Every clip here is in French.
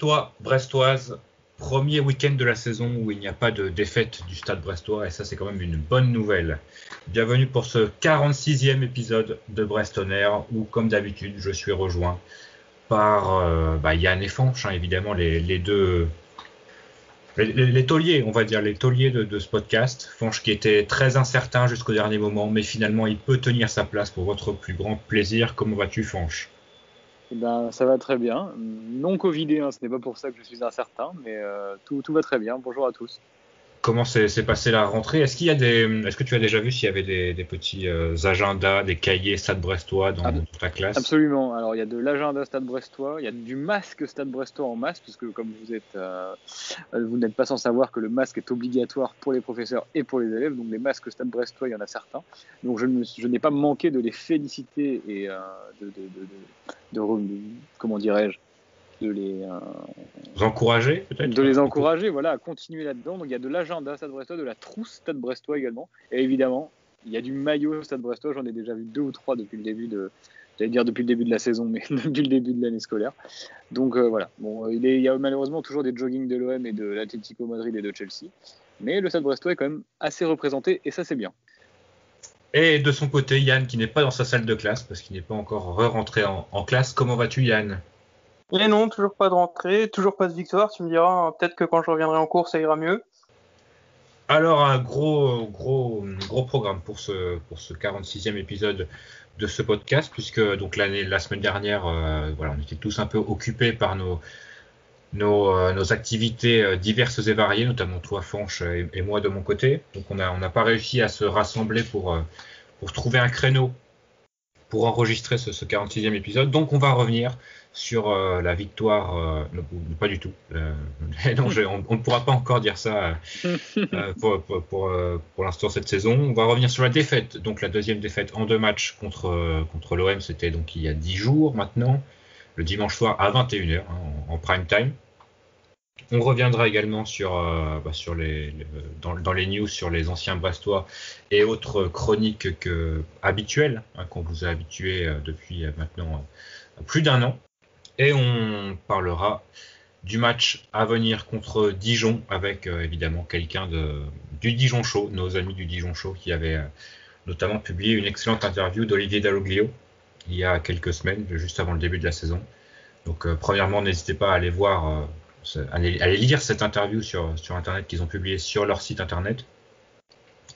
Brestois, Brestoises, premier week-end de la saison où il n'y a pas de défaite du Stade Brestois et ça c'est quand même une bonne nouvelle. Bienvenue pour ce 46e épisode de Brest On Air où comme d'habitude je suis rejoint par Yann et Fanch, évidemment les deux... Les tauliers, on va dire, les tauliers de ce podcast. Fanch qui était très incertain jusqu'au dernier moment, mais finalement il peut tenir sa place pour votre plus grand plaisir. Comment vas-tu, Fanch ? Eh ben, ça va très bien. Non covidé, ce n'est pas pour ça que je suis incertain, mais tout va très bien. Bonjour à tous. Comment s'est passée la rentrée ? Est-ce que tu as déjà vu s'il y avait des petits agendas, des cahiers Stade Brestois dans ta classe ? Absolument. Alors, il y a de l'agenda Stade Brestois, il y a du masque Stade Brestois en masse, puisque comme vous n'êtes pas sans savoir que le masque est obligatoire pour les professeurs et pour les élèves. Donc, les masques Stade Brestois, il y en a certains. Donc, je n'ai pas manqué de les féliciter et comment dirais-je, de les encourager peut-être. De les encourager, voilà, à continuer là-dedans. Donc il y a de l'agenda Stade Brestois, de la trousse Stade Brestois également, et évidemment il y a du maillot Stade Brestois. J'en ai déjà vu 2 ou 3 depuis le début de la saison, mais depuis le début de l'année scolaire. Donc voilà. Bon, il y a malheureusement toujours des joggings de l'OM et de l'Atlético Madrid et de Chelsea, mais le Stade Brestois est quand même assez représenté et ça c'est bien. Et de son côté, Yann qui n'est pas dans sa salle de classe parce qu'il n'est pas encore rentré en classe. Comment vas-tu, Yann ? Et non, toujours pas de rentrée, toujours pas de victoire. Tu me diras, peut-être que quand je reviendrai en cours, ça ira mieux. Alors, un gros programme pour ce 46e épisode de ce podcast, puisque donc la semaine dernière, on était tous un peu occupés par nos activités diverses et variées, notamment toi, Fanch, et moi de mon côté. Donc, on n'a pas réussi à se rassembler pour trouver un créneau pour enregistrer ce 46e épisode. Donc, on va revenir sur la victoire. Non, pas du tout. Non, on ne pourra pas encore dire ça pour l'instant cette saison. On va revenir sur la défaite. Donc, la deuxième défaite en 2 matchs contre l'OM, c'était donc il y a 10 jours maintenant, le dimanche soir à 21h, en prime time. On reviendra également dans les news sur les anciens Brestois et autres chroniques habituelles qu'on vous a habitués depuis maintenant plus d'1 an. Et on parlera du match à venir contre Dijon avec évidemment quelqu'un du Dijon Show, nos amis du Dijon Show qui avaient notamment publié une excellente interview d'Olivier Dalloglio il y a quelques semaines, juste avant le début de la saison. Donc premièrement, n'hésitez pas à aller voir... aller lire cette interview sur internet qu'ils ont publié sur leur site internet.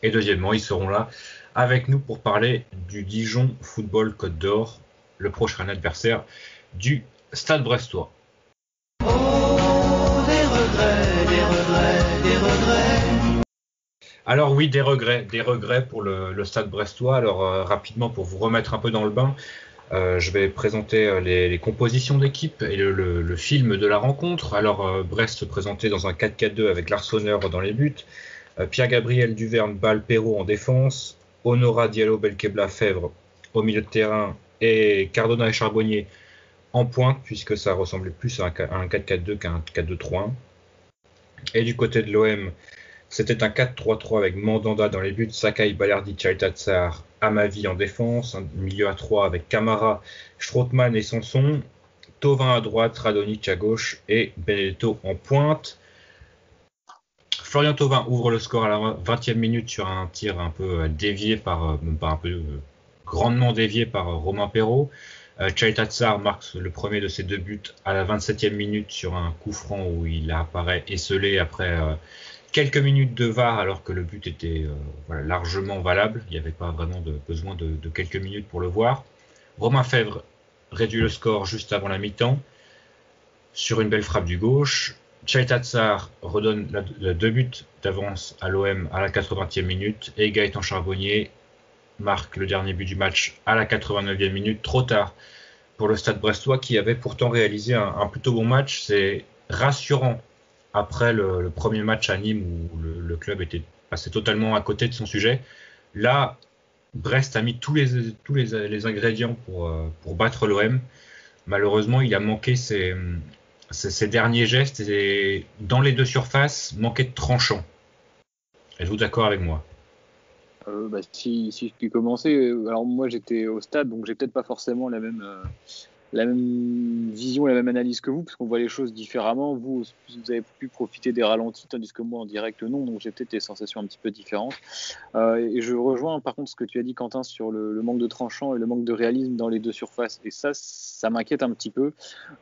Et deuxièmement, ils seront là avec nous pour parler du Dijon Football Côte d'Or, le prochain adversaire du Stade Brestois. Oh, des regrets. Alors oui, des regrets pour le Stade Brestois. Alors rapidement, pour vous remettre un peu dans le bain, je vais présenter les compositions d'équipe et le film de la rencontre. Alors Brest se présentait dans un 4-4-2 avec Larsonneur dans les buts, Pierre-Gabriel Duverne, Bal, Perrault en défense, Honora, Diallo, Belkebla, Fèvre au milieu de terrain et Cardona et Charbonnier en pointe puisque ça ressemblait plus à un 4-4-2 qu'à un 4-2-3-1. Et du côté de l'OM, c'était un 4-3-3 avec Mandanda dans les buts, Sakai, Balerdi, Chaitatsar, Amavi en défense, un milieu à 3 avec Camara, Strootman et Sanson, Thauvin à droite, Radonjic à gauche et Benedetto en pointe. Florian Thauvin ouvre le score à la 20e minute sur un tir un peu dévié grandement dévié par Romain Perrault. Chaitatsar marque le premier de ses 2 buts à la 27e minute sur un coup franc où il apparaît esselé après quelques minutes de VAR alors que le but était largement valable. Il n'y avait pas vraiment besoin de quelques minutes pour le voir. Romain Fèvre réduit le score juste avant la mi-temps sur une belle frappe du gauche. Chaitatsar redonne 2 buts d'avance à l'OM à la 80e minute et Gaëtan Charbonnier marque le dernier but du match à la 89e minute, trop tard pour le Stade Brestois qui avait pourtant réalisé un plutôt bon match. C'est rassurant après le premier match à Nîmes où le club était passé totalement à côté de son sujet. Là, Brest a mis tous les ingrédients pour battre l'OM. Malheureusement, il a manqué ses derniers gestes et dans les 2 surfaces, manquait de tranchant. Êtes-vous d'accord avec moi ? Si je puis commencer, alors moi j'étais au stade, donc j'ai peut-être pas forcément la même la même vision, la même analyse que vous, parce qu'on voit les choses différemment. Vous avez pu profiter des ralentis, tandis que moi, en direct, non. Donc, j'ai peut-être des sensations un petit peu différentes. Et je rejoins, par contre, ce que tu as dit, Quentin, sur le manque de tranchant et le manque de réalisme dans les deux surfaces. Et ça m'inquiète un petit peu,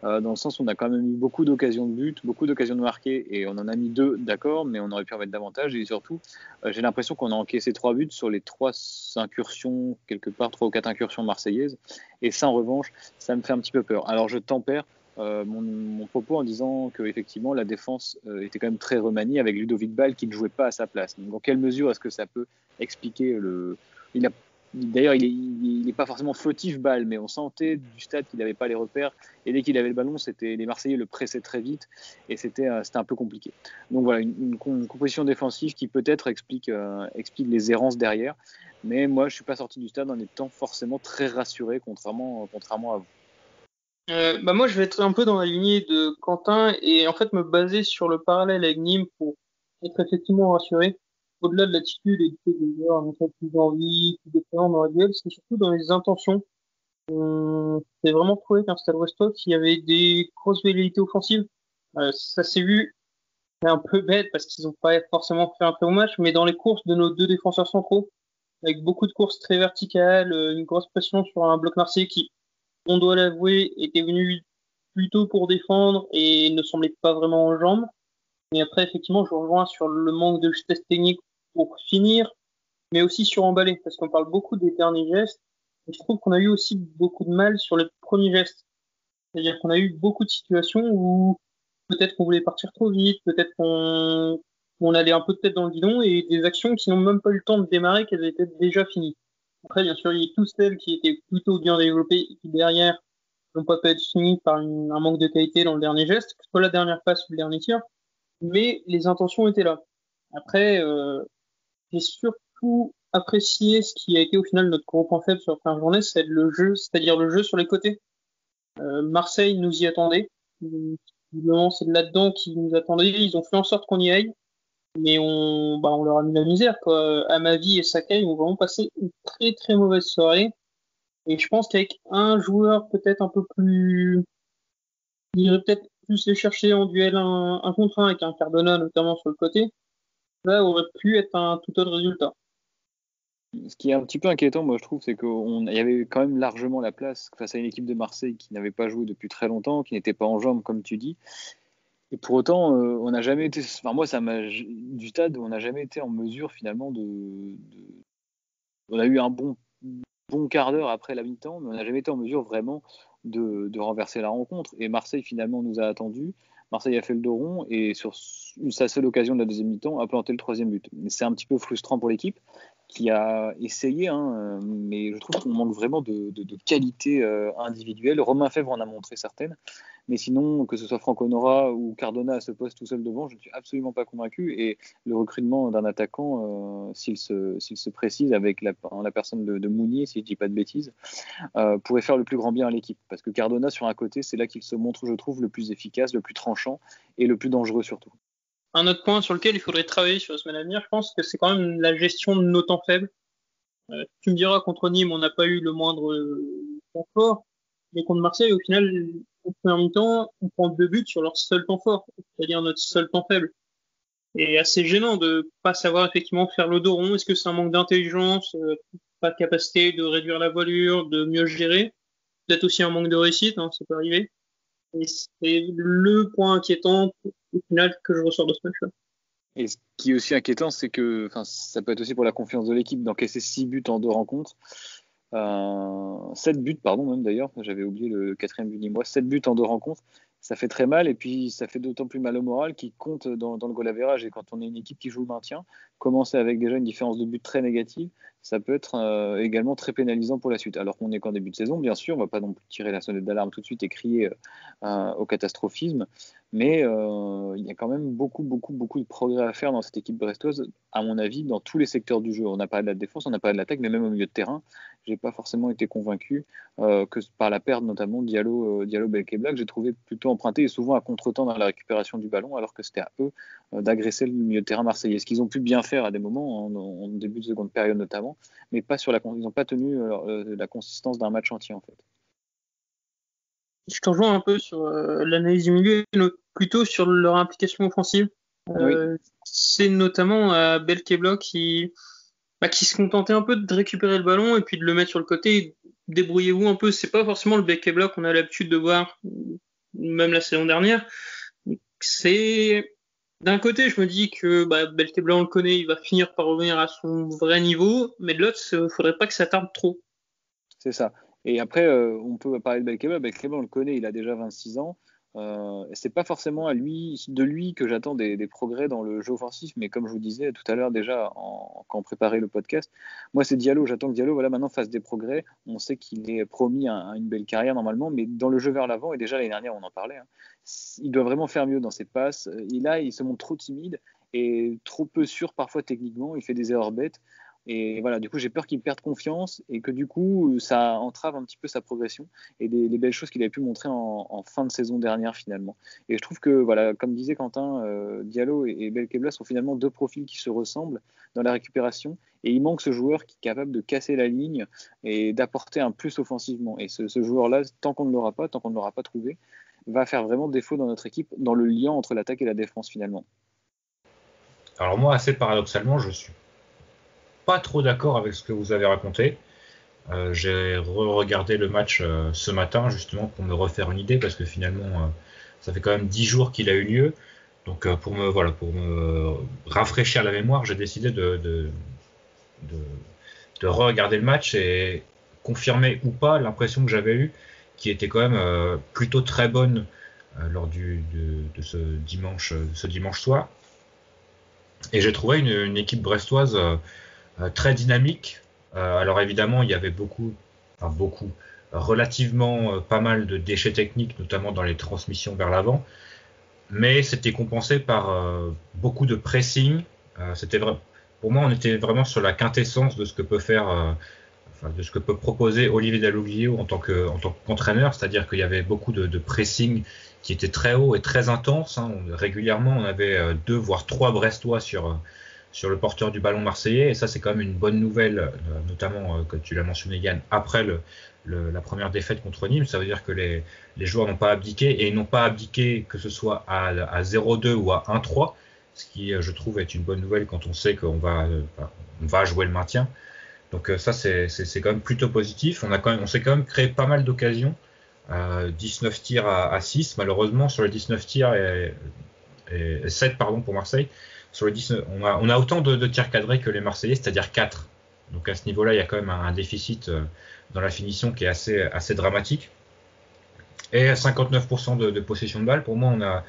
dans le sens où on a quand même eu beaucoup d'occasions de but, beaucoup d'occasions de marquer, et on en a mis 2, d'accord, mais on aurait pu en mettre davantage. Et surtout, j'ai l'impression qu'on a encaissé 3 buts sur les 3 incursions, quelque part, 3 ou 4 incursions marseillaises. Et ça, en revanche, ça me fait un petit peu peur. Alors je tempère mon propos en disant que effectivement la défense était quand même très remaniée avec Ludovic Ball qui ne jouait pas à sa place. Donc, dans quelle mesure est-ce que ça peut expliquer D'ailleurs, il n'est pas forcément fautif Ball, mais on sentait du stade qu'il n'avait pas les repères. Et dès qu'il avait le ballon, les Marseillais le pressaient très vite et c'était un peu compliqué. Donc voilà, une composition défensive qui peut-être explique les errances derrière. Mais moi, je suis pas sorti du stade en étant forcément très rassuré, contrairement à vous. Moi, je vais être un peu dans la lignée de Quentin et en fait me baser sur le parallèle avec Nîmes pour être effectivement rassuré. Au-delà de l'attitude et du fait que les joueurs ont plus envie, plus de talent dans la duel, c'est surtout dans les intentions. On s'est vraiment trouvé qu'un Stade Brestois qui avait des grosses velléités offensives. Ça s'est vu, c'est un peu bête parce qu'ils n'ont pas forcément fait un très bon match, mais dans les courses de nos deux défenseurs centraux, avec beaucoup de courses très verticales, une grosse pression sur un bloc marseillais qui, on doit l'avouer, était venu plutôt pour défendre et ne semblait pas vraiment en jambes. Mais après, effectivement, je rejoins sur le manque de justesse technique pour finir, mais aussi sur emballer, parce qu'on parle beaucoup des derniers gestes. Et je trouve qu'on a eu aussi beaucoup de mal sur les premiers gestes. C'est-à-dire qu'on a eu beaucoup de situations où peut-être qu'on voulait partir trop vite, peut-être qu'on allait un peu de tête dans le guidon et des actions qui n'ont même pas eu le temps de démarrer, qu'elles étaient déjà finies. Après, bien sûr, il y a tous celles qui étaient plutôt bien développées et qui derrière n'ont pas pu être finies par un manque de qualité dans le dernier geste, que ce soit la dernière passe ou le dernier tir, mais les intentions étaient là. Après, j'ai surtout apprécié ce qui a été au final notre gros point faible sur la première journée, c'est le jeu, c'est-à-dire le jeu sur les côtés. Marseille nous y attendait. Visiblement, c'est de là-dedans qu'ils nous attendaient. Ils ont fait en sorte qu'on y aille, mais on leur a mis la misère, quoi. Amavi et Sakai ont vraiment passé une très très mauvaise soirée. Et je pense qu'avec un joueur peut-être un peu plus, il irait peut-être plus les chercher en duel un contre un avec un Cardona notamment sur le côté, ça aurait pu être un tout autre résultat. Ce qui est un petit peu inquiétant, moi je trouve, c'est qu'il y avait quand même largement la place face à une équipe de Marseille qui n'avait pas joué depuis très longtemps, qui n'était pas en jambes comme tu dis. Et pour autant, on n'a jamais été, enfin moi ça m'a du stade, on n'a jamais été en mesure finalement on a eu un bon quart d'heure après la mi-temps, mais on n'a jamais été en mesure vraiment de renverser la rencontre. Et Marseille finalement nous a attendus. Marseille a fait le dos rond et sur sa seule occasion de la deuxième mi-temps a planté le troisième but. C'est un petit peu frustrant pour l'équipe qui a essayé, mais je trouve qu'on manque vraiment de qualité individuelle. Romain Fèvre en a montré certaines, mais sinon, que ce soit Franck Honora ou Cardona à ce poste tout seul devant, je ne suis absolument pas convaincu. Et le recrutement d'un attaquant, s'il se précise avec la personne de Mounier, si je ne dis pas de bêtises, pourrait faire le plus grand bien à l'équipe. Parce que Cardona, sur un côté, c'est là qu'il se montre, je trouve, le plus efficace, le plus tranchant et le plus dangereux surtout. Un autre point sur lequel il faudrait travailler sur la semaine à venir, je pense que c'est quand même la gestion de nos temps faibles. Tu me diras, contre Nîmes, on n'a pas eu le moindre temps fort, mais contre Marseille, au final, au premier mi-temps, on prend 2 buts sur leur seul temps fort, c'est-à-dire notre seul temps faible. Et assez gênant de pas savoir effectivement faire le dos rond. Est-ce que c'est un manque d'intelligence, pas de capacité de réduire la voilure, de mieux gérer? Peut-être aussi un manque de réussite, hein, ça peut arriver. Et c'est le point inquiétant au final que je ressors de ce match-là. Et ce qui est aussi inquiétant, c'est que ça peut être aussi pour la confiance de l'équipe d'encaisser 6 buts en 2 rencontres. 7 buts, pardon, même d'ailleurs, j'avais oublié le quatrième but nîmois. 7 buts en 2 rencontres, ça fait très mal et puis ça fait d'autant plus mal au moral qui compte dans le goal average. Et quand on est une équipe qui joue le maintien, commencer avec déjà une différence de but très négative, ça peut être également très pénalisant pour la suite. Alors qu'on est qu'en début de saison, bien sûr, on ne va pas non plus tirer la sonnette d'alarme tout de suite et crier au catastrophisme, mais il y a quand même beaucoup de progrès à faire dans cette équipe brestoise, à mon avis, dans tous les secteurs du jeu. On n'a pas de la défense, on n'a pas de l'attaque, mais même au milieu de terrain, j'ai pas forcément été convaincu que par la perte notamment Diallo Belkebla, que j'ai trouvé plutôt emprunté et souvent à contretemps dans la récupération du ballon, alors que c'était à eux d'agresser le milieu de terrain marseillais. Ce qu'ils ont pu bien faire à des moments, en début de seconde période notamment, mais pas ils n'ont pas tenu la consistance d'un match entier en fait. Je te rejoins un peu sur l'analyse du milieu, plutôt sur leur implication offensive. Oui. C'est notamment Belkebla qui se contentait un peu de récupérer le ballon et puis de le mettre sur le côté. Débrouillez-vous un peu. C'est pas forcément le Belkebla qu'on a l'habitude de voir, même la saison dernière. C'est d'un côté, je me dis que Belkebla, on le connaît, il va finir par revenir à son vrai niveau, mais de l'autre, faudrait pas que ça tarde trop. C'est ça. Et après, on peut parler de Belkebla. Belkebla, on le connaît, il a déjà 26 ans. C'est pas forcément de lui que j'attends des progrès dans le jeu offensif, mais comme je vous disais tout à l'heure déjà quand on préparait le podcast, moi c'est Diallo. J'attends que Diallo maintenant fasse des progrès. On sait qu'il est promis à une belle carrière normalement, mais dans le jeu vers l'avant, et déjà l'année dernière on en parlait, hein, il doit vraiment faire mieux dans ses passes. Il se montre trop timide et trop peu sûr parfois techniquement. Il fait des erreurs bêtes. Et voilà, du coup, j'ai peur qu'il perde confiance et que du coup, ça entrave un petit peu sa progression et les belles choses qu'il avait pu montrer en fin de saison dernière finalement. Et je trouve que, voilà, comme disait Quentin, Diallo et Belkebla sont finalement deux profils qui se ressemblent dans la récupération. Et il manque ce joueur qui est capable de casser la ligne et d'apporter un plus offensivement. Et ce joueur-là, tant qu'on ne l'aura pas trouvé, va faire vraiment défaut dans notre équipe, dans le lien entre l'attaque et la défense finalement. Alors moi, assez paradoxalement, je suis pas trop d'accord avec ce que vous avez raconté. J'ai regardé le match ce matin justement pour me refaire une idée parce que finalement ça fait quand même 10 jours qu'il a eu lieu. Donc pour me rafraîchir la mémoire, j'ai décidé de re-regarder le match et confirmer ou pas l'impression que j'avais eue, qui était quand même plutôt très bonne lors de ce dimanche soir. Et j'ai trouvé une équipe brestoise très dynamique. Alors évidemment, il y avait relativement pas mal de déchets techniques, notamment dans les transmissions vers l'avant, mais c'était compensé par beaucoup de pressing. Pour moi, on était vraiment sur la quintessence de ce que peut faire, de ce que peut proposer Olivier Dalloglio en tant qu'entraîneur, c'est-à-dire qu'il y avait beaucoup de pressing qui était très haut et très intense. Hein. Régulièrement, on avait 2 voire 3 Brestois sur le porteur du ballon marseillais, et ça c'est quand même une bonne nouvelle, notamment comme tu l'as mentionné Yann, après la première défaite contre Nîmes. Ça veut dire que les joueurs n'ont pas abdiqué, et ils n'ont pas abdiqué que ce soit à 0-2 ou à 1-3, ce qui je trouve est une bonne nouvelle quand on sait qu'on va jouer le maintien. Donc ça c'est quand même plutôt positif. On s'est quand même créé pas mal d'occasions, 19 tirs à 6 malheureusement sur les 19 tirs et 7 pour Marseille. Sur les 10, on a autant de tirs cadrés que les Marseillais, c'est-à-dire 4. Donc à ce niveau-là, il y a quand même un déficit dans la finition qui est assez dramatique. Et à 59% de possession de balle, pour moi, on a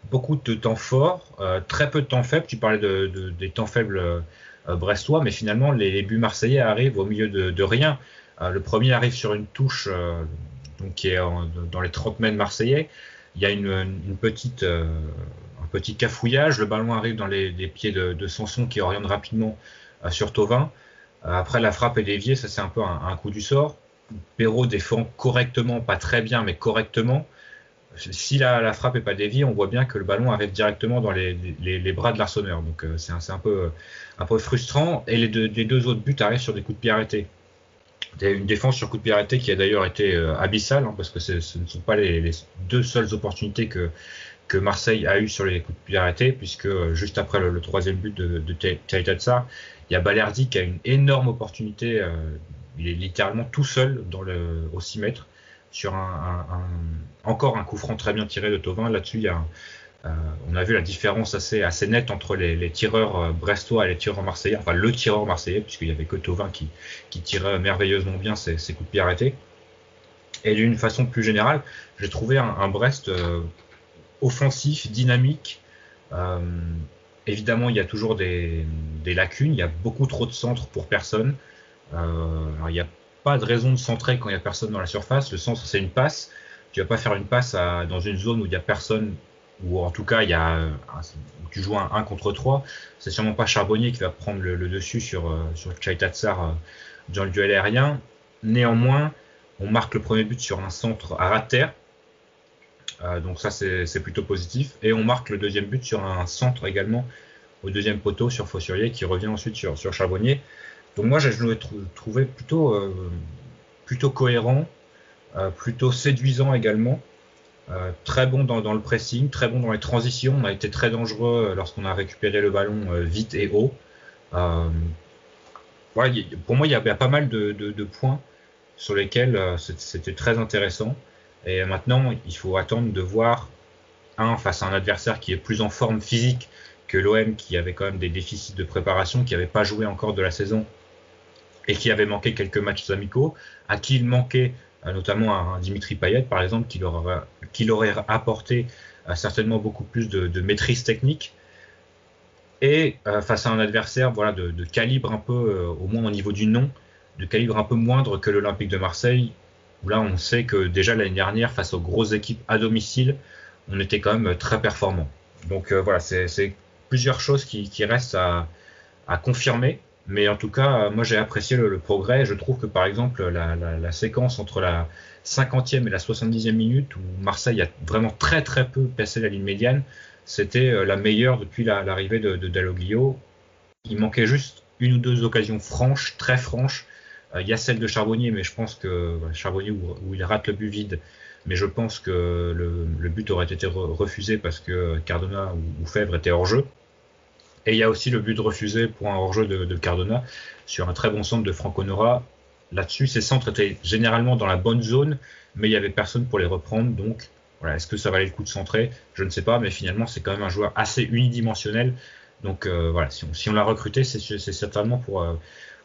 beaucoup de temps forts, très peu de temps faibles. Tu parlais des temps faibles brestois, mais finalement, les buts marseillais arrivent au milieu de rien. Le premier arrive sur une touche donc qui est dans les 30 mètres marseillais. Il y a un petit cafouillage, le ballon arrive dans les pieds de Sanson qui oriente rapidement sur Thauvin. Après, la frappe est déviée, ça c'est un peu un coup du sort. Perraud défend correctement, pas très bien, mais correctement. Si la frappe est pas déviée, on voit bien que le ballon arrive directement dans les bras de l'Arseneur. Donc c'est un peu frustrant. Et les deux autres buts arrivent sur des coups de pied arrêtés. Une défense sur coup de pied arrêté qui a d'ailleurs été abyssale, hein, parce que ce ne sont pas les 2 seules opportunités que Marseille a eu sur les coups de pied arrêtés, puisque juste après le 3e but de Tjaïta Tsar, il y a Balerdi qui a une énorme opportunité. Il est littéralement tout seul au 6 mètres sur encore un coup franc très bien tiré de Thauvin. Là-dessus, on a vu la différence assez nette entre les tireurs brestois et les tireurs marseillais, enfin le tireur marseillais, puisqu'il n'y avait que Thauvin qui tirait merveilleusement bien ses coups de pied arrêtés. Et d'une façon plus générale, j'ai trouvé un Brest offensif, dynamique. Évidemment, il y a toujours des lacunes, il y a beaucoup trop de centres pour personne. Alors, il n'y a pas de raison de centrer quand il n'y a personne dans la surface. Le centre, c'est une passe. Tu vas pas faire une passe dans une zone où il n'y a personne, ou en tout cas, où tu joues un 1 contre 3. C'est sûrement pas Charbonnier qui va prendre le dessus sur Tjaïta Tsar dans le duel aérien. Néanmoins, on marque le premier but sur un centre à ras de terre. Donc ça, c'est plutôt positif. Et on marque le 2e but sur un centre également au 2e poteau sur Fossurier qui revient ensuite sur Charbonnier. Donc moi, je l'ai trouvé plutôt cohérent. plutôt séduisant également. Très bon dans le pressing, très bon dans les transitions. On a été très dangereux lorsqu'on a récupéré le ballon vite et haut. Voilà, pour moi, il y a pas mal de points sur lesquels c'était très intéressant. Et maintenant, il faut attendre de voir, face à un adversaire qui est plus en forme physique que l'OM, qui avait quand même des déficits de préparation, qui n'avait pas joué encore de la saison et qui avait manqué quelques matchs amicaux, à qui il manquait notamment un Dimitri Payet, par exemple, qui leur aurait apporté certainement beaucoup plus de maîtrise technique. Et face à un adversaire de calibre un peu, au moins au niveau du nom, de calibre un peu moindre que l'Olympique de Marseille, où là on sait que déjà l'année dernière, face aux grosses équipes à domicile, on était quand même très performant. Donc voilà, c'est plusieurs choses qui restent à confirmer. Mais en tout cas, moi j'ai apprécié le progrès. Je trouve que par exemple la séquence entre la 50e et la 70e minute, où Marseille a vraiment très très peu passé la ligne médiane, c'était la meilleure depuis l'arrivée de Dalloglio. Il manquait juste une ou deux occasions franches, très franches. Il y a celle de Charbonnier, mais je pense que Charbonnier où il rate le but vide. Mais je pense que le but aurait été refusé parce que Cardona ou Fèvre étaient hors jeu. Et il y a aussi le but refusé pour un hors-jeu de Cardona sur un très bon centre de Franco Nora. Là-dessus, ces centres étaient généralement dans la bonne zone, mais il n'y avait personne pour les reprendre. Donc, voilà, est-ce que ça valait le coup de centrer? Je ne sais pas, mais finalement, c'est quand même un joueur assez unidimensionnel. Donc, voilà, si on l'a recruté, c'est certainement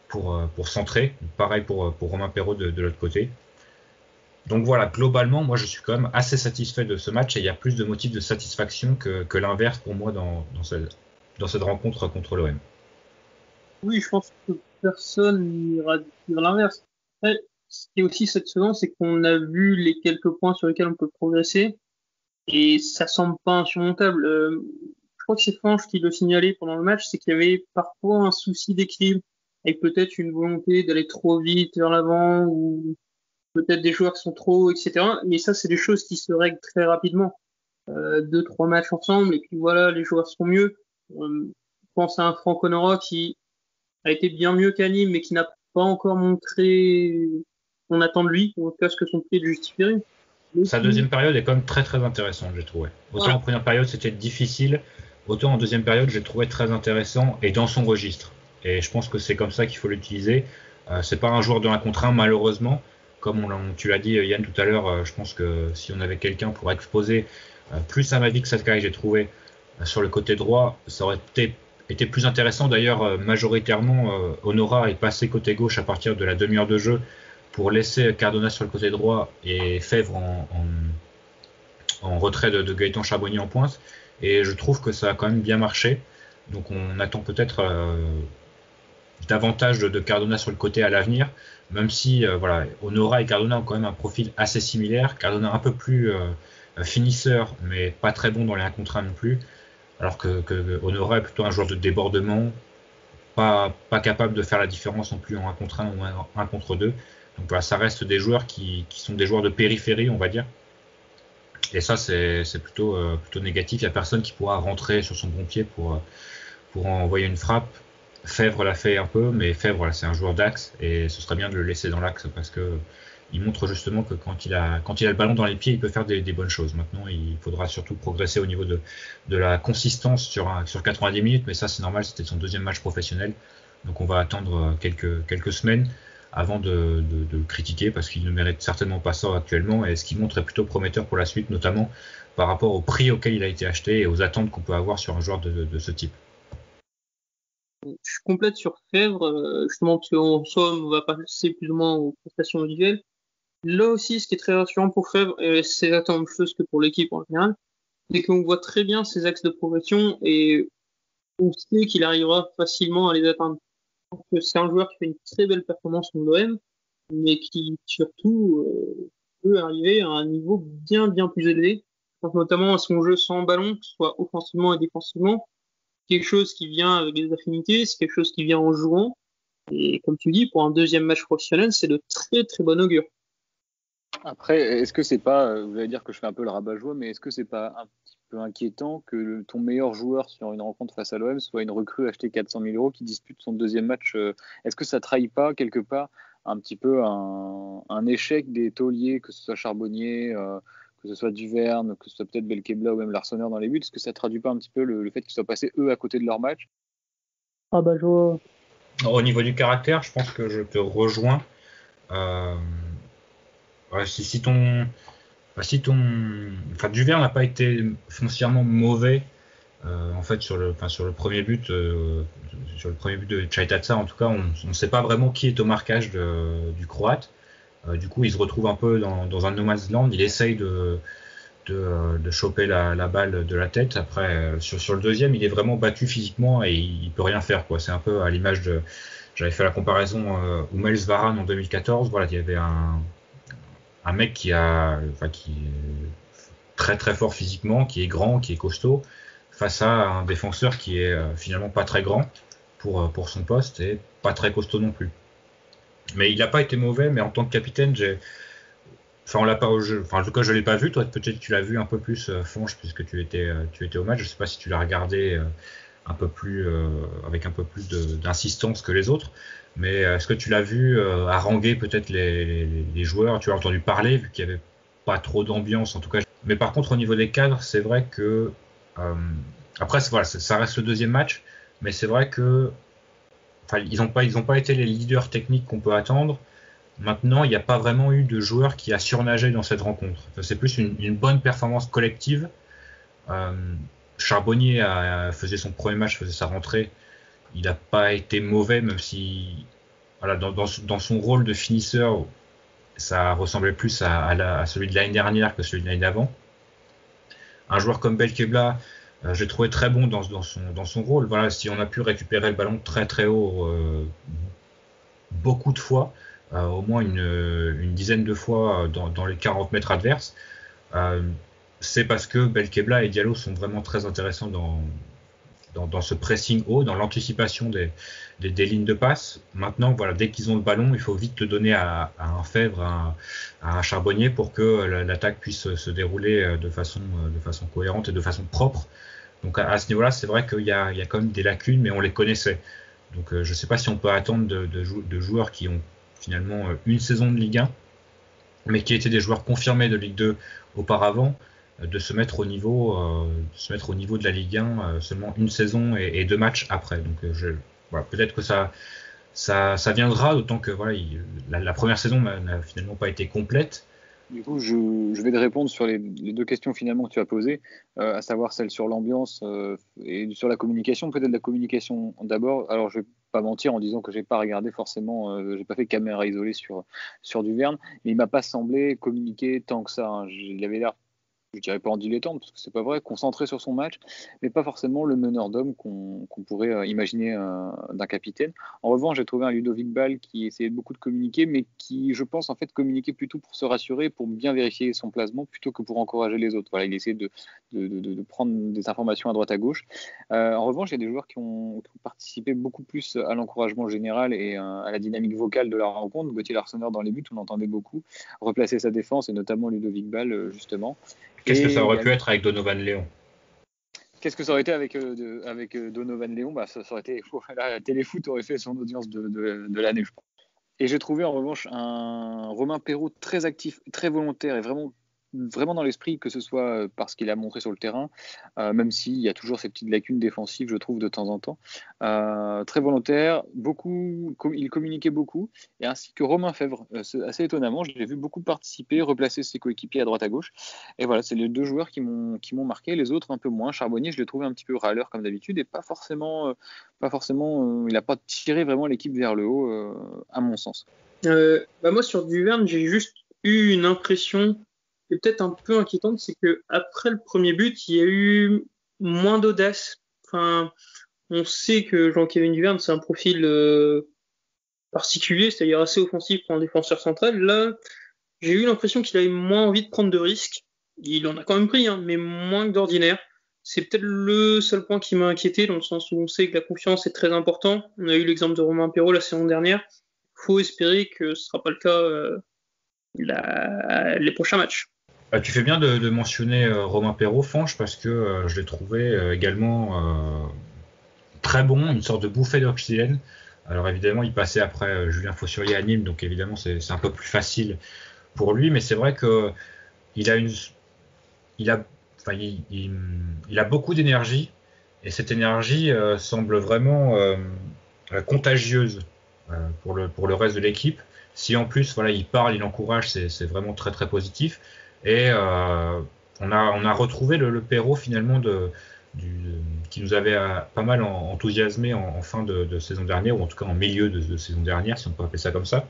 pour centrer. Pareil pour Romain Perraud de l'autre côté. Donc voilà, globalement, moi je suis quand même assez satisfait de ce match et il y a plus de motifs de satisfaction que l'inverse pour moi dans cette rencontre contre l'OM. Oui, je pense que personne n'ira dire l'inverse. Après, ce qui est aussi cette saison, c'est qu'on a vu les quelques points sur lesquels on peut progresser et ça semble pas insurmontable. Je crois que c'est Franche qui le signalait pendant le match, c'est qu'il y avait parfois un souci d'équilibre avec peut-être une volonté d'aller trop vite vers l'avant ou peut-être des joueurs qui sont trop hauts, etc. Mais ça, c'est des choses qui se règlent très rapidement. 2-3 matchs ensemble et puis voilà, les joueurs sont mieux. Je pense à un Franco Nora qui a été bien mieux qu'Anime, mais qui n'a pas encore montré qu'on attend de lui, en tout cas ce que son prix le justifierait. Sa deuxième période est quand même très très intéressante, j'ai trouvé. Autant en première période c'était difficile, autant en deuxième période j'ai trouvé très intéressant et dans son registre. Et je pense que c'est comme ça qu'il faut l'utiliser. C'est pas un joueur de 1 contre 1 malheureusement. Comme tu l'as dit Yann tout à l'heure, je pense que si on avait quelqu'un pour exposer plus à Mavic Sakai, j'ai trouvé sur le côté droit, ça aurait été plus intéressant. D'ailleurs, majoritairement, Honora est passé côté gauche à partir de la demi-heure de jeu pour laisser Cardona sur le côté droit et Fèvre en retrait de Gaëtan Charbonnier en pointe. Et je trouve que ça a quand même bien marché. Donc on attend peut-être davantage de Cardona sur le côté à l'avenir, même si voilà, Honora et Cardona ont quand même un profil assez similaire. Cardona un peu plus finisseur, mais pas très bon dans les 1 contre 1 non plus. Alors que Honora est plutôt un joueur de débordement, pas capable de faire la différence non plus en 1 contre 1 ou 1 contre 2. Donc voilà, ça reste des joueurs qui sont des joueurs de périphérie, on va dire. Et ça, c'est plutôt négatif. Il n'y a personne qui pourra rentrer sur son bon pied pour envoyer une frappe. Fèvre l'a fait un peu, mais Fèvre, voilà, c'est un joueur d'axe et ce serait bien de le laisser dans l'axe parce que il montre justement que quand il a le ballon dans les pieds, il peut faire des bonnes choses. Maintenant, il faudra surtout progresser au niveau de la consistance sur 90 minutes, mais ça c'est normal, c'était son deuxième match professionnel. Donc on va attendre quelques semaines avant de le critiquer parce qu'il ne mérite certainement pas ça actuellement et ce qui montre est plutôt prometteur pour la suite, notamment par rapport au prix auquel il a été acheté et aux attentes qu'on peut avoir sur un joueur de ce type. Je suis complète sur Fèvre, justement parce qu'en somme, on va passer plus ou moins aux prestations individuelles. Là aussi, ce qui est très rassurant pour Fèvre, et c'est exactement la même chose que pour l'équipe en général, c'est qu'on voit très bien ses axes de progression et on sait qu'il arrivera facilement à les atteindre. Donc, c'est un joueur qui fait une très belle performance en l'OM, mais qui surtout peut arriver à un niveau bien plus élevé. Je pense notamment à son jeu sans ballon, que ce soit offensivement et défensivement. Quelque chose qui vient avec des affinités, c'est quelque chose qui vient en jouant. Et comme tu dis, pour un deuxième match professionnel, c'est de très bon augure. Après, est-ce que c'est pas, vous allez dire que je fais un peu le rabat-joie, mais est-ce que c'est pas un petit peu inquiétant que ton meilleur joueur sur une rencontre face à l'OM soit une recrue achetée 400 000 € qui dispute son deuxième match? Est-ce que ça trahit pas quelque part un petit peu un échec des tauliers, que ce soit Charbonnier, que ce soit Duverne, que ce soit peut-être Belkebla ou même Larsonneur dans les buts? Est-ce que ça traduit pas un petit peu le fait qu'ils soient passés eux à côté de leur match? Ah bah je vois. Au niveau du caractère, je pense que je te rejoins. Euh, ouais, enfin, Duverne n'a pas été foncièrement mauvais. En fait, sur le premier but, de Chaitața, en tout cas, on ne sait pas vraiment qui est au marquage du Croate. Du coup, il se retrouve un peu dans un no man's land. Il essaye de choper la balle de la tête. Après, sur le deuxième, il est vraiment battu physiquement et il peut rien faire, quoi. C'est un peu à l'image de. J'avais fait la comparaison Hummels Varane en 2014. Voilà, il y avait un mec qui est très très fort physiquement, qui est grand, qui est costaud, face à un défenseur qui est finalement pas très grand pour son poste et pas très costaud non plus. Mais il n'a pas été mauvais, mais en tant que capitaine, on l'a pas au jeu. Enfin, en tout cas, je l'ai pas vu. Toi, peut-être que tu l'as vu un peu plus, Fonge, puisque tu étais au match. Je sais pas si tu l'as regardé un peu plus avec un peu plus d'insistance que les autres. Mais est-ce que tu l'as vu haranguer peut-être les joueurs? Tu as entendu parler, vu qu'il y avait pas trop d'ambiance en tout cas. Mais par contre, au niveau des cadres, c'est vrai que après, voilà, ça reste le deuxième match, mais c'est vrai que ils ont pas été les leaders techniques qu'on peut attendre. Maintenant, il n'y a pas vraiment eu de joueur qui a surnagé dans cette rencontre. C'est plus une bonne performance collective. Euh, Charbonnier faisait son premier match, faisait sa rentrée. Il n'a pas été mauvais, même si voilà, dans son rôle de finisseur, ça ressemblait plus à celui de l'année dernière que celui de l'année d'avant. Un joueur comme Belkebla, j'ai trouvé très bon dans son rôle. Voilà, si on a pu récupérer le ballon très très haut beaucoup de fois, au moins une dizaine de fois dans les 40 mètres adverses, c'est parce que Belkebla et Diallo sont vraiment très intéressants dans ce pressing haut, dans l'anticipation des lignes de passe. Maintenant, voilà, dès qu'ils ont le ballon, il faut vite le donner à un Fèvre, à un Charbonnier pour que l'attaque puisse se dérouler de façon cohérente et de façon propre. Donc à ce niveau-là, c'est vrai qu'il y a quand même des lacunes, mais on les connaissait. Donc je ne sais pas si on peut attendre de joueurs qui ont finalement une saison de Ligue 1, mais qui étaient des joueurs confirmés de Ligue 2 auparavant, de se mettre au niveau de la Ligue 1 seulement une saison et 2 matchs après. Donc voilà, peut-être que ça viendra, d'autant que voilà, la première saison n'a finalement pas été complète. Du coup, je vais te répondre sur les deux questions finalement que tu as posées, à savoir celle sur l'ambiance et sur la communication. Peut-être la communication d'abord. Alors, je vais pas mentir en disant que j'ai pas regardé forcément, j'ai pas fait caméra isolée sur Duverne, mais il m'a pas semblé communiquer tant que ça. Hein. Il avait l'air, je dirais pas en dilettante, parce que c'est pas vrai, concentré sur son match, mais pas forcément le meneur d'homme qu'on pourrait imaginer d'un capitaine. En revanche, j'ai trouvé un Ludovic Ball qui essayait beaucoup de communiquer, mais qui, je pense, en fait, communiquait plutôt pour se rassurer, pour bien vérifier son placement, plutôt que pour encourager les autres. Voilà, il essayait de prendre des informations à droite à gauche. En revanche, il y a des joueurs qui ont participé beaucoup plus à l'encouragement général et à la dynamique vocale de la rencontre. Gauthier Larsonneur dans les buts, on entendait beaucoup replacer sa défense, et notamment Ludovic Ball, justement. Qu'est-ce que ça aurait pu être avec Donovan Léon? Qu'est-ce que ça aurait été avec Donovan Léon? Ça aurait été, la Téléfoot aurait fait son audience de l'année, je pense. Et j'ai trouvé en revanche un Romain Perraud très actif, très volontaire et vraiment dans l'esprit, que ce soit parce qu'il a montré sur le terrain, même s'il y a toujours ces petites lacunes défensives, je trouve, de temps en temps. Très volontaire, il communiquait beaucoup, et ainsi que Romain Fèvre. Assez étonnamment, je l'ai vu beaucoup participer, replacer ses coéquipiers à droite à gauche. Et voilà, c'est les deux joueurs qui m'ont marqué, les autres un peu moins. Charbonnier, je l'ai trouvé un petit peu râleur comme d'habitude, et pas forcément il n'a pas tiré vraiment l'équipe vers le haut, à mon sens. Moi, sur Duverne, j'ai juste eu une impression qui est peut-être un peu inquiétante, c'est que après le premier but, il y a eu moins d'audace. Enfin, on sait que Jean-Kévin Duverne, c'est un profil particulier, c'est-à-dire assez offensif pour un défenseur central. Là, j'ai eu l'impression qu'il avait moins envie de prendre de risques. Il en a quand même pris, hein, mais moins que d'ordinaire. C'est peut-être le seul point qui m'a inquiété, dans le sens où on sait que la confiance est très importante. On a eu l'exemple de Romain Perraud la saison dernière. Il faut espérer que ce ne sera pas le cas les prochains matchs. Tu fais bien de mentionner Romain Perraud, Fanche, parce que je l'ai trouvé également très bon, une sorte de bouffée d'oxygène. Alors évidemment, il passait après Julien Faussurier à Nîmes, donc évidemment c'est un peu plus facile pour lui, mais c'est vrai que il a une, il a, enfin, il a beaucoup d'énergie et cette énergie semble vraiment contagieuse pour le reste de l'équipe. Si en plus voilà, il parle, il encourage, c'est vraiment très très positif. Et on a retrouvé le Perrault finalement du, qui nous avait pas mal enthousiasmé en fin de saison dernière, ou en tout cas en milieu de saison dernière, si on peut appeler ça comme ça.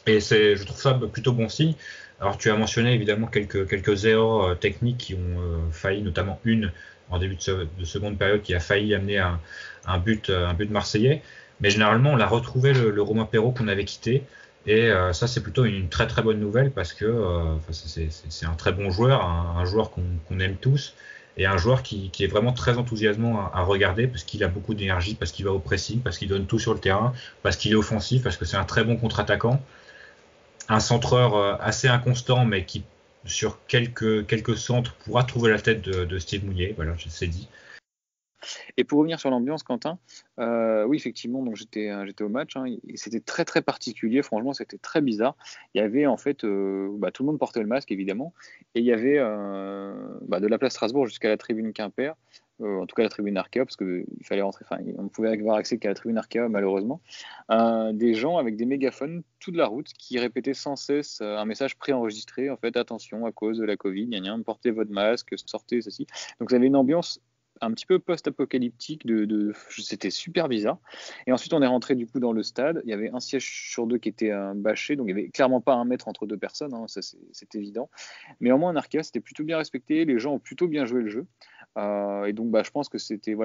Et je trouve ça plutôt bon signe. Alors tu as mentionné évidemment quelques erreurs techniques qui ont failli, notamment une en début de seconde période qui a failli amener un but marseillais. Mais généralement on l'a retrouvé le Romain Perrault qu'on avait quitté. Et ça c'est plutôt une très très bonne nouvelle parce que c'est un très bon joueur, un joueur qu'on aime tous et un joueur qui est vraiment très enthousiasmant à regarder parce qu'il a beaucoup d'énergie, parce qu'il va au pressing, parce qu'il donne tout sur le terrain, parce qu'il est offensif, parce que c'est un très bon contre-attaquant, un centreur assez inconstant, mais qui, sur quelques centres, pourra trouver la tête de Steve Mounier. Voilà, c'est dit. Et pour revenir sur l'ambiance, Quentin, oui, effectivement, donc j'étais au match, hein, et c'était très très particulier. Franchement, c'était très bizarre. Il y avait en fait, tout le monde portait le masque évidemment, et il y avait de la place Strasbourg jusqu'à la tribune Quimper, en tout cas la tribune Arkea, parce que il fallait rentrer. Enfin, on ne pouvait avoir accès qu'à la tribune Arkea malheureusement. Des gens avec des mégaphones toute la route qui répétaient sans cesse un message préenregistré. En fait, attention, à cause de la Covid, portez votre masque, sortez ceci. Donc, ça avait une ambiance un petit peu post-apocalyptique, c'était super bizarre. Et ensuite, on est rentré du coup dans le stade. Il y avait un siège sur deux qui était bâché, donc il n'y avait clairement pas un mètre entre deux personnes, hein, ça c'est évident. Mais au moins, en Arkea, c'était plutôt bien respecté. Les gens ont plutôt bien joué le jeu. Et donc, je pense que c'était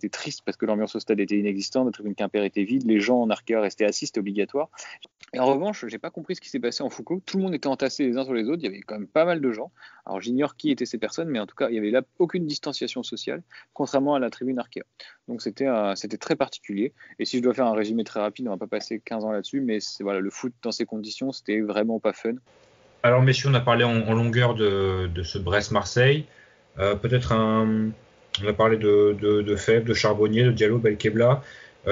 triste parce que l'ambiance au stade était inexistante, la tribune Quimper était vide, les gens en Arkea restaient assis, c'était obligatoire. Et en revanche, j'ai pas compris ce qui s'est passé en Foucault. Tout le monde était entassé les uns sur les autres. Il y avait quand même pas mal de gens. Alors j'ignore qui étaient ces personnes, mais en tout cas, il y avait là aucune distanciation sociale, contrairement à la tribune Arkea. Donc c'était très particulier. Et si je dois faire un résumé très rapide, on va pas passer 15 ans là-dessus, mais voilà, le foot dans ces conditions, c'était vraiment pas fun. Alors messieurs, on a parlé en longueur de ce Brest-Marseille. Peut-être on a parlé de Febvre, de Charbonnier, de Diallo, Belkebla.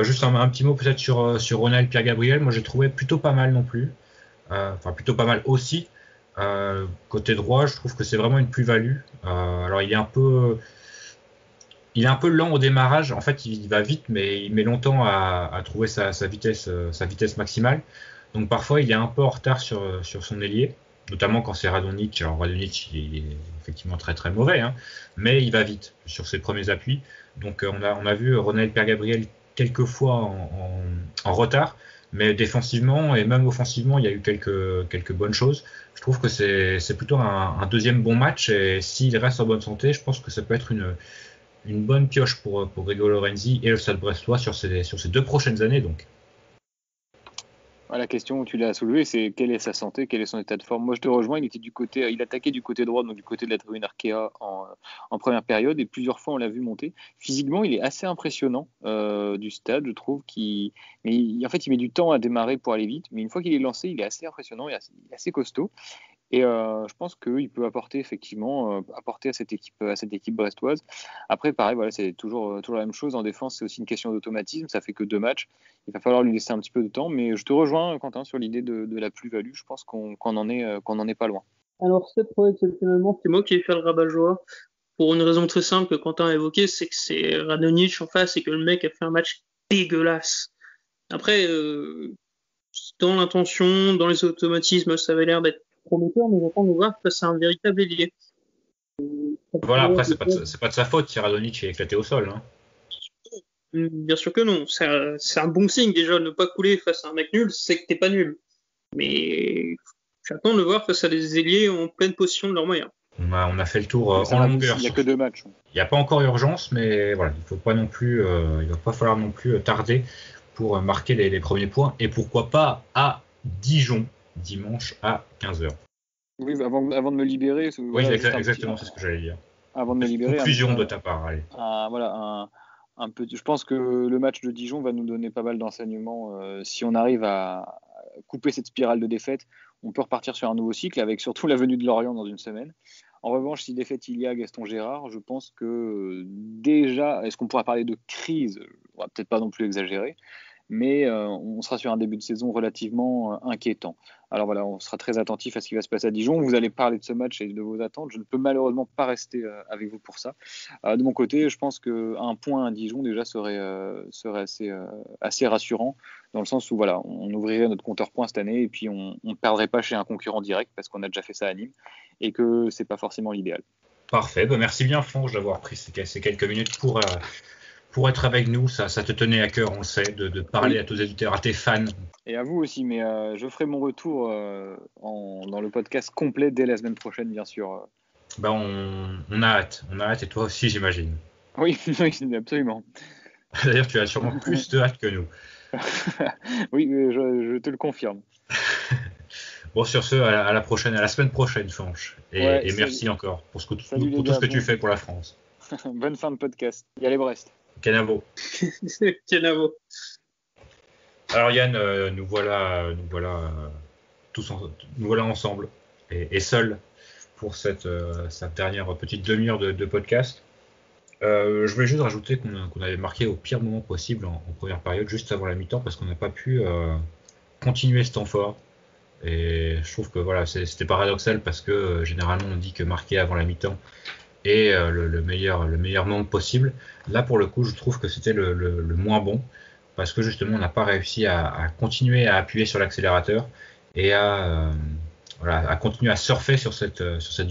Juste un petit mot peut-être sur Ronald Pierre-Gabriel. Moi j'ai trouvé plutôt pas mal non plus. Enfin plutôt pas mal aussi. Côté droit, je trouve que c'est vraiment une plus-value. Alors il est un peu lent au démarrage. En fait, il va vite, mais il met longtemps à trouver sa vitesse maximale. Donc parfois, il est un peu en retard sur son ailier, notamment quand c'est Radonjic. Alors Radonjic, il est effectivement très très mauvais, hein, mais il va vite sur ses premiers appuis. Donc on a vu Ronald Pierre-Gabriel quelques fois en retard, mais défensivement et même offensivement, il y a eu quelques bonnes choses. Je trouve que c'est plutôt un deuxième bon match, et s'il reste en bonne santé, je pense que ça peut être une bonne pioche pour Grégory Lorenzi et le Stade Brestois sur ces 2 prochaines années donc. La question où tu l'as soulevée, c'est quelle est sa santé, quel est son état de forme. Moi, je te rejoins. Il attaquait du côté droit, donc du côté de la tribune Arkea en première période, et plusieurs fois on l'a vu monter. Physiquement, il est assez impressionnant du stade, je trouve. En fait, il met du temps à démarrer pour aller vite, mais une fois qu'il est lancé, il est assez impressionnant, il est assez costaud. Et je pense qu'il peut apporter à cette équipe brestoise. Après, pareil, voilà, c'est toujours la même chose. En défense, c'est aussi une question d'automatisme. Ça fait que 2 matchs. Il va falloir lui laisser un petit peu de temps. Mais je te rejoins, Quentin, sur l'idée de la plus-value. Je pense qu'on en est pas loin. Alors, cette fois, exceptionnellement, c'est moi qui ai fait le rabat-joie. Pour une raison très simple que Quentin a évoquée, c'est que c'est Radonjic en face et que le mec a fait un match dégueulasse. Après, dans l'intention, dans les automatismes, ça avait l'air d'être prometteur, mais j'attends de voir que c'est un véritable ailier. Voilà, après, c'est pas de sa faute si Radonjic est éclaté au sol. Hein. Bien sûr que non. C'est un bon signe déjà de ne pas couler face à un mec nul, c'est que t'es pas nul. Mais j'attends de voir face à des ailiers en pleine possession de leurs moyens. On a fait le tour en longueur. Il n'y a que 2 matchs. Il n'y a pas encore urgence, mais voilà, il va pas falloir non plus tarder pour marquer les premiers points. Et pourquoi pas à Dijon, dimanche à 15h. Oui, avant de me libérer. Oui, voilà, exactement, c'est ce que j'allais dire. Avant de me libérer. Conclusion de ta part, allez. Je pense que le match de Dijon va nous donner pas mal d'enseignements. Si on arrive à couper cette spirale de défaite, on peut repartir sur un nouveau cycle avec surtout la venue de Lorient dans une semaine. En revanche, si défaite il y a Gaston Gérard, je pense que déjà, est-ce qu'on pourra parler de crise? On va peut-être pas non plus exagérer, mais on sera sur un début de saison relativement inquiétant. Alors voilà, on sera très attentif à ce qui va se passer à Dijon. Vous allez parler de ce match et de vos attentes. Je ne peux malheureusement pas rester avec vous pour ça. De mon côté, je pense qu'un point à Dijon déjà serait assez rassurant, dans le sens où voilà, on ouvrirait notre compteur points cette année et puis on ne perdrait pas chez un concurrent direct parce qu'on a déjà fait ça à Nîmes et que c'est pas forcément l'idéal. Parfait, merci bien Fonge d'avoir pris ces quelques minutes pour être avec nous. Ça te tenait à cœur, on le sait, de parler à tes éditeurs, à tes fans. Et à vous aussi, mais je ferai mon retour dans le podcast complet dès la semaine prochaine, bien sûr. On a hâte, et toi aussi j'imagine. Oui, absolument. D'ailleurs, tu as sûrement plus de hâte que nous. Oui, je te le confirme. Bon, sur ce, à la prochaine, à la semaine prochaine, Fonge. Et merci encore pour tout ce que tu fais pour la France. Bonne fin de podcast. Y allez Brest. Canavo. Canavo. Alors Yann, nous voilà ensemble et seuls pour cette dernière petite demi-heure de podcast. Je voulais juste rajouter qu'on avait marqué au pire moment possible en première période, juste avant la mi-temps, parce qu'on n'a pas pu continuer ce temps fort. Et je trouve que voilà, c'était paradoxal parce que généralement on dit que marquer avant la mi-temps est le meilleur moment possible. Là, pour le coup, je trouve que c'était le moins bon parce que justement on n'a pas réussi à continuer à appuyer sur l'accélérateur et à continuer à surfer sur cette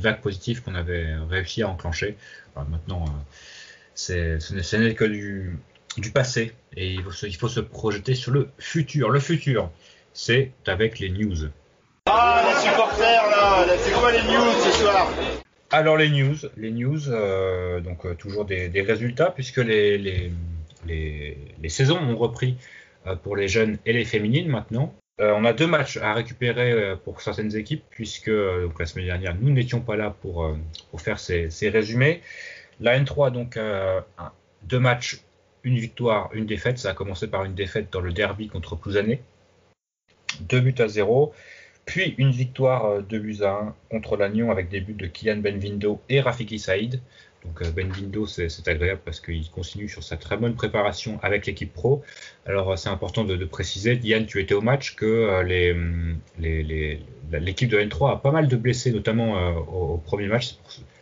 vague positive qu'on avait réussi à enclencher. Alors maintenant, ce n'est que du passé et il faut se projeter sur le futur. Le futur, c'est avec les news. Ah, les supporters là, c'est quoi les news ce soir? Alors les news, donc toujours des résultats puisque les saisons ont repris pour les jeunes et les féminines maintenant. On a 2 matchs à récupérer pour certaines équipes puisque donc la semaine dernière nous n'étions pas là pour faire ces résumés. La N3 donc 2 matchs, une victoire, une défaite. Ça a commencé par une défaite dans le derby contre Plouzané, 2-0. Puis une victoire 2-1 contre Lannion avec des buts de Kylian Benvindo et Rafiki Saïd. Donc Benvindo, c'est agréable parce qu'il continue sur sa très bonne préparation avec l'équipe pro. Alors c'est important de préciser, Yann, tu étais au match, que l'équipe de N3 a pas mal de blessés, notamment au premier match.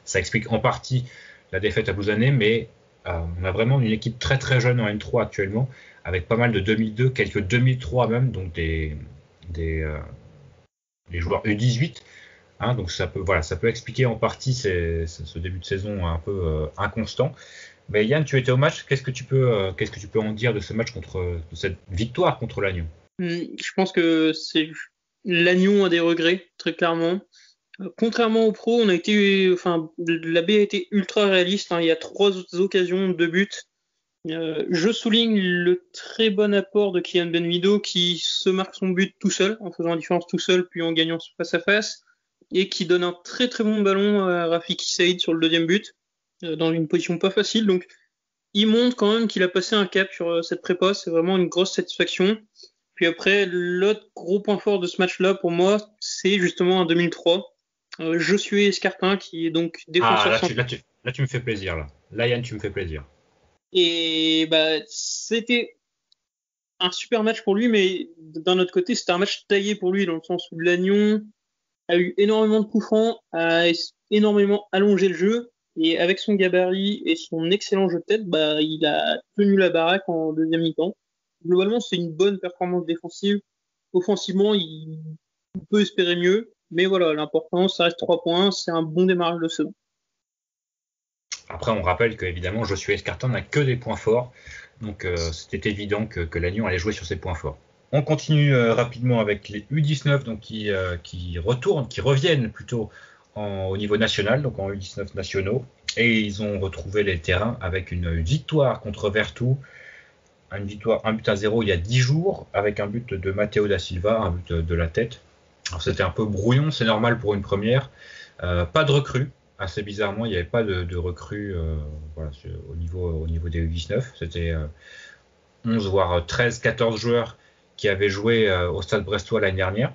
Ça explique en partie la défaite à Plouzané, mais on a vraiment une équipe très très jeune en N3 actuellement, avec pas mal de 2002, quelques 2003 même, donc des joueurs U18, donc ça peut expliquer en partie ce début de saison un peu inconstant. Mais Yann, tu étais au match, qu'est-ce que tu peux en dire de ce match de cette victoire contre Lannion? Je pense que Lannion a des regrets, très clairement. Contrairement aux pros, la B a été ultra réaliste. Il y a 3 occasions de buts. Je souligne le très bon apport de Kylian Benvido qui se marque son but tout seul, en faisant la différence tout seul, puis en gagnant face à face, et qui donne un très très bon ballon à Rafiki Saïd sur le deuxième but, dans une position pas facile. Donc il montre quand même qu'il a passé un cap sur cette prépa, c'est vraiment une grosse satisfaction. Puis après, l'autre gros point fort de ce match-là pour moi, c'est justement en 2003. Josué Escartin qui est donc défenseur. Là tu me fais plaisir là Yann, tu me fais plaisir. Et c'était un super match pour lui, mais d'un autre côté, c'était un match taillé pour lui, dans le sens où Lannion a eu énormément de coups francs, a énormément allongé le jeu, et avec son gabarit et son excellent jeu de tête, il a tenu la baraque en deuxième mi-temps. Globalement, c'est une bonne performance défensive. Offensivement, il peut espérer mieux, mais voilà, l'important, ça reste 3 points, c'est un bon démarrage de saison. Après, on rappelle qu'évidemment, Josué Escartin n'a que des points forts, donc c'était évident que Lannion allait jouer sur ses points forts. On continue rapidement avec les U19 donc qui reviennent plutôt au niveau national, donc en U19 nationaux, et ils ont retrouvé les terrains avec une victoire contre Vertou, une victoire 1-0 il y a 10 jours, avec un but de Matteo da Silva, un but de la tête. Alors c'était un peu brouillon, c'est normal pour une première, pas de recrues. Assez bizarrement, il n'y avait pas de recrues au niveau des U19. C'était 11 voire 13, 14 joueurs qui avaient joué au Stade Brestois l'année dernière.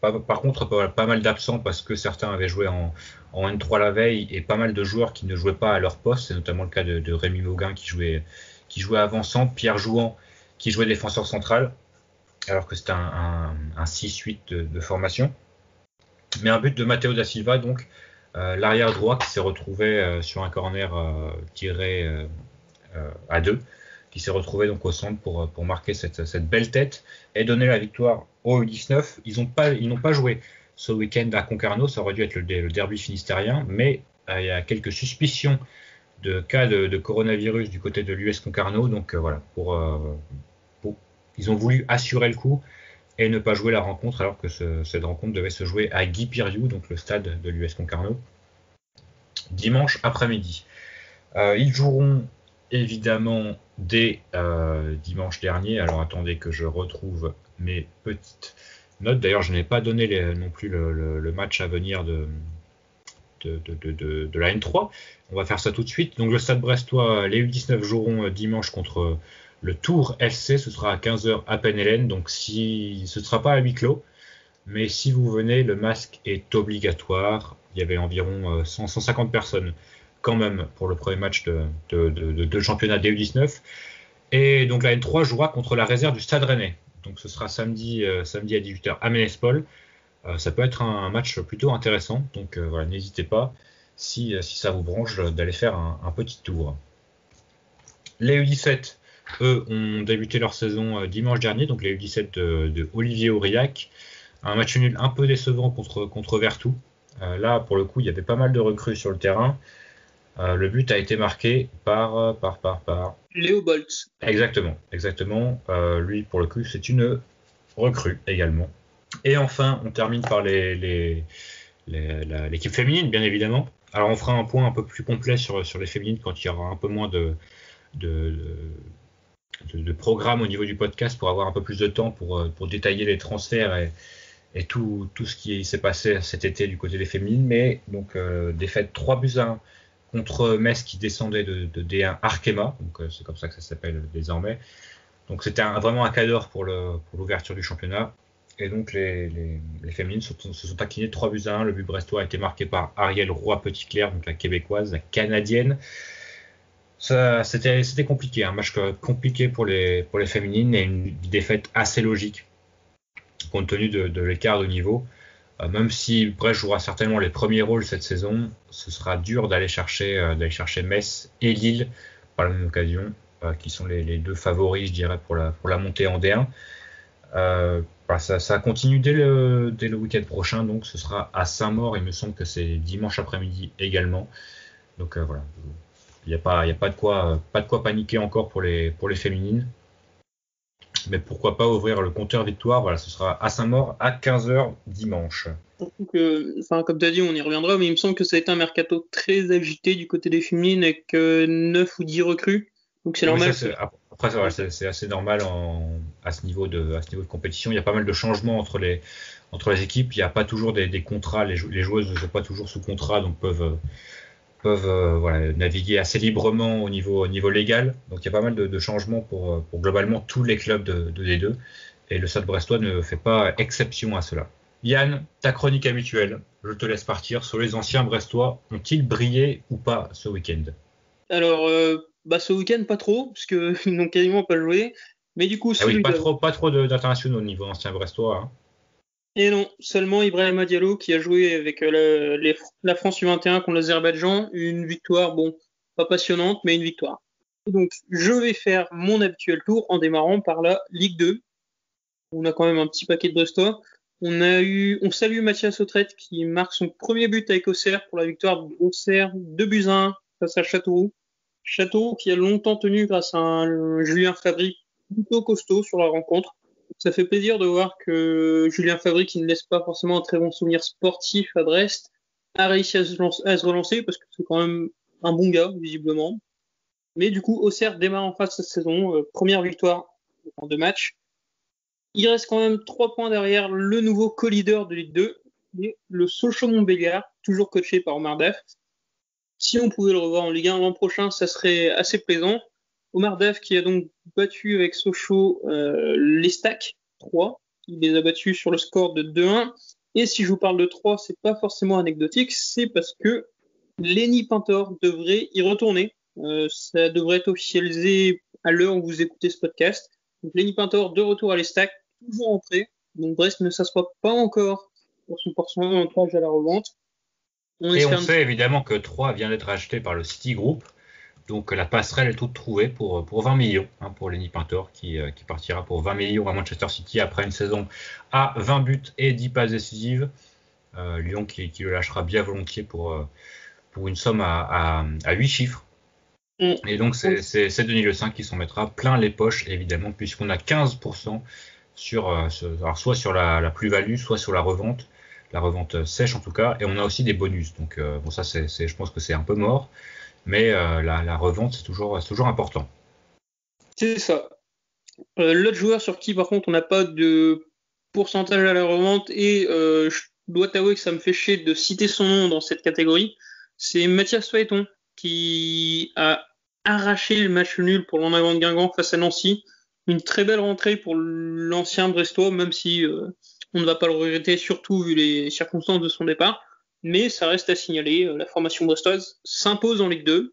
Par contre, pas mal d'absents parce que certains avaient joué en N3 la veille et pas mal de joueurs qui ne jouaient pas à leur poste. C'est notamment le cas de Rémi Mauguin qui jouait avançant, Pierre Jouan qui jouait défenseur central, alors que c'était un 6-8 de formation. Mais un but de Matteo da Silva, donc l'arrière droit qui s'est retrouvé sur un corner tiré à 2, qui s'est retrouvé donc au centre pour marquer cette belle tête et donner la victoire au U19. Ils n'ont pas joué ce week-end à Concarneau, ça aurait dû être le derby finistérien, mais il y a quelques suspicions de cas de coronavirus du côté de l'US Concarneau, donc voilà, ils ont voulu assurer le coup et ne pas jouer la rencontre, alors que cette rencontre devait se jouer à Guy Piriou, donc le stade de l'US Concarneau, dimanche après-midi. Ils joueront évidemment dès dimanche dernier. Alors attendez que je retrouve mes petites notes. D'ailleurs, je n'ai pas donné non plus le match à venir de la N3. On va faire ça tout de suite. Donc le Stade Brestois, les U19 joueront dimanche contre le Tours FC. Ce sera à 15h à Penn-Hélène. Donc ce ne sera pas à huis clos. Mais si vous venez, le masque est obligatoire. Il y avait environ 150 personnes quand même pour le premier match de championnat des U19. Et donc la N3 jouera contre la réserve du Stade Rennais. Donc ce sura samedi à 18h à Ménespol. Ça peut être un match plutôt intéressant. Donc voilà, n'hésitez pas, si ça vous branche, d'aller faire un petit tour. Les U17, eux, ont débuté leur saison dimanche dernier. Donc les U17 de Olivier Aurillac. Un match nul un peu décevant contre Vertou. Là, pour le coup, il y avait pas mal de recrues sur le terrain. Le but a été marqué par Léo Boltz. Exactement. Lui, pour le coup, c'est une recrue également. Et enfin, on termine par l'équipe féminine, bien évidemment. Alors, on fera un point un peu plus complet sur les féminines quand il y aura un peu moins de programme au niveau du podcast pour avoir un peu plus de temps pour détailler les transferts et tout ce qui s'est passé cet été du côté des féminines. Mais donc, défaite 3-1 contre Metz qui descendait de D1 Arkema, donc c'est comme ça que ça s'appelle désormais. Donc c'était vraiment un cadeau pour l'ouverture du championnat. Et donc les féminines se sont inclinées 3-1. Le but brestois a été marqué par Ariel Roy-Petitclerc, donc la québécoise, la canadienne. C'était compliqué, un match compliqué pour les féminines et une défaite assez logique compte tenu de l'écart de niveau. Même si Brest jouera certainement les premiers rôles cette saison, ce sera dur d'aller chercher Metz et Lille par la même occasion, qui sont les deux favoris, je dirais, pour la montée en D1. Ça continue dès le week-end prochain, donc ce sera à Saint-Maur. Il me semble que c'est dimanche après-midi également. Donc voilà, il n'y a pas de quoi paniquer encore pour les féminines. Mais pourquoi pas ouvrir le compteur victoire. Voilà, ce sera à Saint-Maur à 15h dimanche. Comme tu as dit, on y reviendra, mais il me semble que ça a été un mercato très agité du côté des féminines avec 9 ou 10 recrues. Donc c'est normal. C'est assez normal à ce niveau de compétition. Il y a pas mal de changements entre les équipes. Il n'y a pas toujours des contrats. Les joueuses ne sont pas toujours sous contrat, donc peuvent naviguer assez librement au niveau légal. Donc il y a pas mal de changements pour globalement tous les clubs de D2. Et le Stade Brestois ne fait pas exception à cela. Yann, ta chronique habituelle, je te laisse partir sur les anciens Brestois. Ont-ils brillé ou pas ce week-end ? Alors, ce week-end, pas trop, parce qu'ils n'ont quasiment pas joué. Mais du coup, pas trop d'internationaux au niveau ancien Brestois. Hein. Et non, seulement Ibrahima Diallo qui a joué avec la France U21 contre l'Azerbaïdjan. Une victoire, pas passionnante, mais une victoire. Donc, je vais faire mon habituel tour en démarrant par la Ligue 2. On a quand même un petit paquet de Brestois. On salue Mathias Autrette qui marque son premier but avec Auxerre pour la victoire d'Auxerre 2-1 face à Châteauroux. Châteauroux qui a longtemps tenu grâce à un Julien Fabry plutôt costaud sur la rencontre. Ça fait plaisir de voir que Julien Fabry, qui ne laisse pas forcément un très bon souvenir sportif à Brest, a réussi à se relancer parce que c'est quand même un bon gars, visiblement. Mais du coup, Auxerre démarre en face cette saison. Première victoire en 2 matchs. Il reste quand même 3 points derrière le nouveau co-leader de Ligue 2, et le Sochaux-Montbéliard, toujours coaché par Omar Daf. Si on pouvait le revoir en Ligue 1 l'an prochain, ça serait assez plaisant. Omar Daf qui a donc battu avec Sochaux l'Estac 3, Il les a battus sur le score de 2-1. Et si je vous parle de 3, c'est pas forcément anecdotique, c'est parce que Lenny Pintor devrait y retourner. Ça devrait être officialisé à l'heure où vous écoutez ce podcast. Donc Lenny Pintor de retour à l'Estac, toujours entré. Donc Brest ne s'assoit pas encore pour son pourcentage à la revente. Et on sait évidemment que 3 vient d'être acheté par le City Group. Donc la passerelle est toute trouvée pour 20 millions pour Lenny Pintor qui partira pour 20 millions à Manchester City après une saison à 20 buts et 10 passes décisives. Lyon qui le lâchera bien volontiers pour une somme à 8 chiffres. Et donc c'est Denis Le Saint qui s'en mettra plein les poches évidemment puisqu'on a 15% alors soit sur la plus-value, soit sur la revente sèche en tout cas, et on a aussi des bonus. Donc bon ça je pense que c'est un peu mort. Mais la revente, c'est toujours important. C'est ça. L'autre joueur sur qui, par contre, on n'a pas de pourcentage à la revente, et je dois t'avouer que ça me fait chier de citer son nom dans cette catégorie, c'est Mathias Phaéton, qui a arraché le match nul pour l'en avant de Guingamp face à Nancy. Une très belle rentrée pour l'ancien Brestois, même si on ne va pas le regretter, surtout vu les circonstances de son départ. Mais ça reste à signaler, la formation brestoise s'impose en Ligue 2. La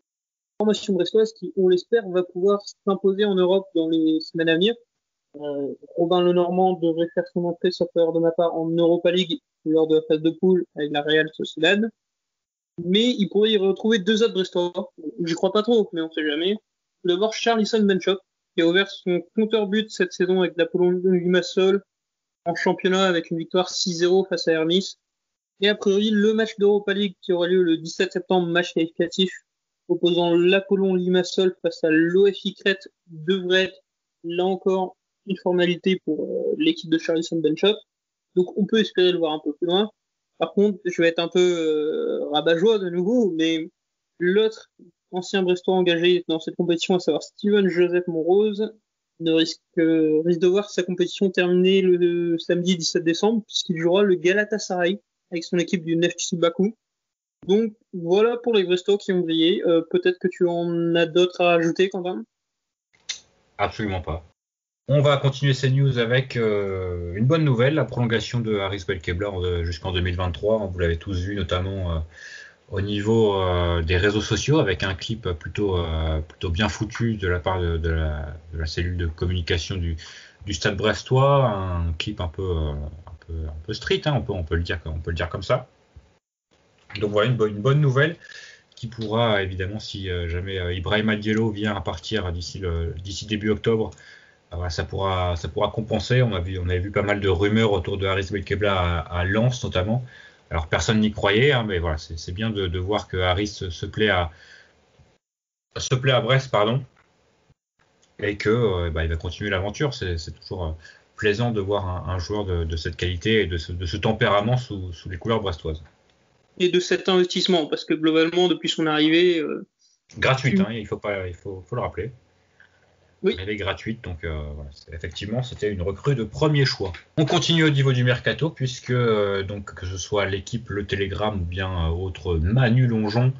formation brestoise qui, on l'espère, va pouvoir s'imposer en Europe dans les semaines à venir. Robin Lenormand devrait faire son entrée, sauf erreur de ma part, en Europa League lors de la phase de poule avec la Real Sociedad. Mais il pourrait y retrouver 2 autres Brestois. J'y crois pas trop, mais on sait jamais. Tout d'abord, Charlisson Benchop, qui a ouvert son compteur but cette saison avec l'Apollon Limassol en championnat avec une victoire 6-0 face à Hermis. Et a priori, le match d'Europa League qui aura lieu le 17 septembre, match qualificatif opposant l'Apollon Limassol face à l'OFI Crète, devrait être, là encore, une formalité pour l'équipe de Charlisson Benchop. Donc on peut espérer le voir un peu plus loin. Par contre, je vais être un peu rabat-joie de nouveau, mais l'autre ancien Brestois engagé dans cette compétition, à savoir Steven Joseph Monrose, risque de voir sa compétition terminer le samedi 17 décembre, puisqu'il jouera le Galatasaray avec son équipe du Neftchi Bakou. Donc voilà pour les Brestois qui ont brillé. Peut-être que tu en as d'autres à ajouter, Quentin ? Absolument pas. On va continuer ces news avec une bonne nouvelle, la prolongation de Haris Belkebla jusqu'en 2023. Vous l'avez tous vu, notamment au niveau des réseaux sociaux, avec un clip plutôt bien foutu de la part de la cellule de communication du Stade Brestois, un clip un peu street, on peut le dire comme ça. Donc voilà une bonne nouvelle qui pourra évidemment, si jamais Ibrahima Diallo vient à partir d'ici début octobre, ça pourra compenser. On avait vu pas mal de rumeurs autour de Haris Belkebla à Lens notamment. Alors personne n'y croyait, mais voilà, c'est bien de voir que Haris se plaît à Brest, et que il va continuer l'aventure. C'est toujours plaisant de voir un joueur de cette qualité et de ce tempérament sous les couleurs brestoises. Et de cet investissement, parce que globalement, depuis son arrivée... gratuite, il faut le rappeler. Oui. Elle est gratuite, donc voilà, effectivement, c'était une recrue de premier choix. On continue au niveau du mercato, puisque donc que ce soit l'équipe Le Télégramme ou bien autre Manu Longeon,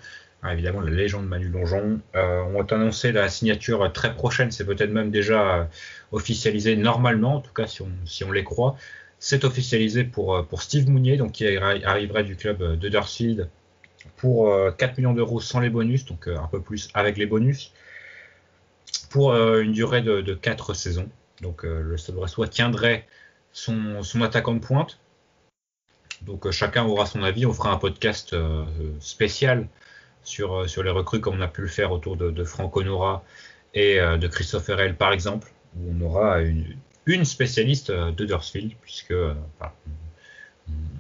évidemment la légende Manu Longeon, ont annoncé la signature très prochaine, c'est peut-être même déjà officialisé normalement, en tout cas si on les croit. C'est officialisé pour Steve Mounier, donc qui arriverait du club d'Huddersfield pour 4 millions d'euros sans les bonus, donc un peu plus avec les bonus, pour une durée de 4 saisons. Donc le Stade Brestois tiendrait son attaquant de pointe. Donc chacun aura son avis. On fera un podcast spécial sur les recrues comme on a pu le faire autour de Franck Honora et de Christophe Herrel par exemple, où on aura une spécialiste d'Huddersfield, puisque